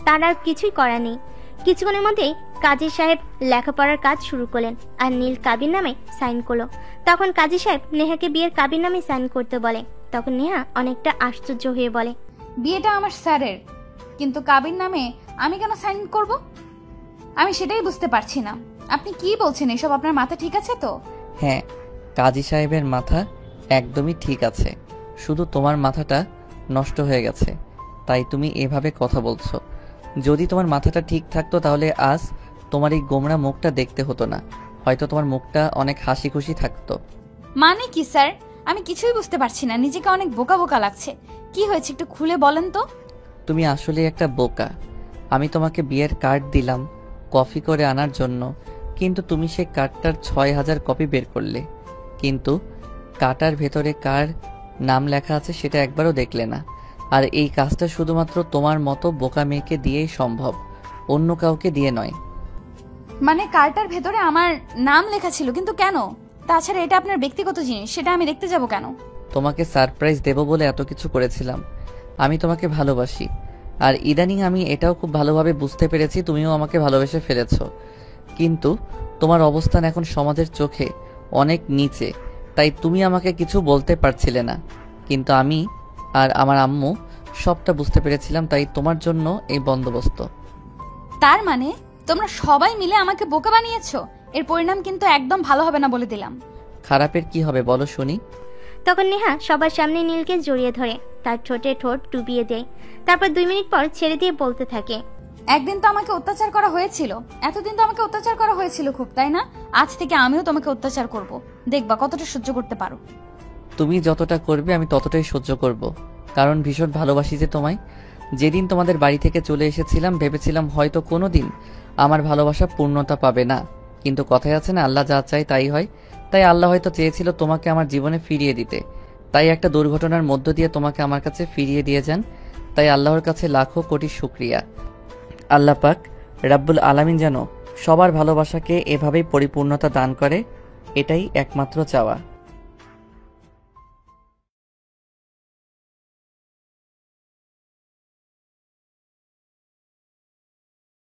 তার আর কিছুই করা নেই। কিছুক্ষণের মধ্যেই কাজী সাহেব লেখাপড়ার কাজ শুরু করলেন আর নীল কাবির নামে সাইন করলো। তখন কাজী সাহেব নেহাকে বিয়ের কাবির নামে সাইন করতে বলে। তখন নেহা অনেকটা আশ্চর্য হয়ে বলে, বিয়েটা আমার স্যারের, কিন্তু কাবির নামে আমি কেন সাইন করব? আমি সেটাই বুঝতে পারছি না। আপনি কি বলছেন এসব? আপনার মাথা ঠিক আছে তো? হ্যাঁ, কাজী সাহেবের মাথা একদমই ঠিক আছে, শুধু তোমার মাথাটা নষ্ট হয়ে গেছে, তাই তুমি এভাবে কথা বলছো। যদি তোমার মাথাটা ঠিক থাকতো তাহলে আজ তোমার এই গোমরা মুখটা দেখতে হতো না, হয়তো তোমার মুখটা অনেক হাসি খুশি থাকতো। মানে কি স্যার? আমি কিছুই বুঝতে পারছি না, নিজেকে অনেক বোকা বোকা লাগছে। কি হয়েছে একটু খুলে বলেন তো। তুমি আসলে একটা বোকা। আমি তোমাকে বিয়ের কার্ড দিলাম কপি করে আনার জন্য, কিন্তু তুমি সেই কার্ডটার 6000 কপি বের করলে, কিন্তু কার্ডটার ভেতরে কার নাম লেখা আছে সেটা একবারও দেখলে না। আর এই কাজটা শুধুমাত্র তোমার মতো বোকা মেয়েকে দিয়েই সম্ভব, অন্য কাউকে দিয়ে নয়। মানে কার্ডটার ভেতরে আমার নাম লেখা ছিল, কিন্তু কেন? তাছাড়া এটা আপনার ব্যক্তিগত জিনিস, সেটা আমি দেখতে যাব কেন? তোমাকে সারপ্রাইজ দেব বলে এত কিছু করেছিলাম। আমি তোমাকে ভালোবাসি, আর ইদানিং আমি এটাও খুব ভালোভাবে বুঝতে পেরেছি তুমিও আমাকে ভালোবেসে ফেলেছো। কিন্তু তোমার অবস্থান এখন সমাজের চোখে অনেক নিচে, তাই তুমি আমাকে কিছু বলতে পারছিলে না, কিন্তু আমি আর আমার আম্মু সবটা বুঝতে পেরেছিলাম, তাই তোমার জন্য এই বন্দোবস্ত। তার মানে তোমরা সবাই মিলে আমাকে বোকা বানিয়েছো? এর পরিণাম কিন্তু একদম ভালো হবে না বলে দিলাম। খারাপের কি হবে বলো শুনি? তখন নেহা সবার সামনে নীলকে জড়িয়ে ধরে তার ঠোঁটে ঠোঁট ডুবিয়ে দেয়। তারপর 2 মিনিট পর ছেড়ে দিয়ে বলতে থাকে, একদিন তো আমাকে অত্যাচার করা হয়েছিল, এতদিন তো আমাকে অত্যাচার করা হয়েছিল খুব, তাই না? আজ থেকে আমিও তোমাকে অত্যাচার করব, দেখবা কতটা সহ্য করতে পারো। তুমি যতটা করবে আমি ততটাই সহ্য করব, কারণ ভীষণ ভালোবাসি যে তোমায়। যেদিন তোমাদের বাড়ি থেকে চলে এসেছিলাম ভেবেছিলাম হয়তো কোনো দিন আমার ভালোবাসা পূর্ণতা পাবে না, কিন্তু কথায় আছে না, আল্লাহ যা চায় তাই হয়। তাই আল্লাহ হয়তো চেয়েছিল তোমাকে আমার জীবনে ফিরিয়ে দিতে, তাই একটা দুর্ঘটনার মধ্য দিয়ে তোমাকে আমার কাছে ফিরিয়ে দিয়ে যান। তাই আল্লাহর কাছে লাখো কোটি শুকরিয়া। আল্লাহ পাক রাব্বুল আলামিন যেন সবার ভালোবাসাকে এভাবেই পরিপূর্ণতা দান করে, এটাই একমাত্র চাওয়া।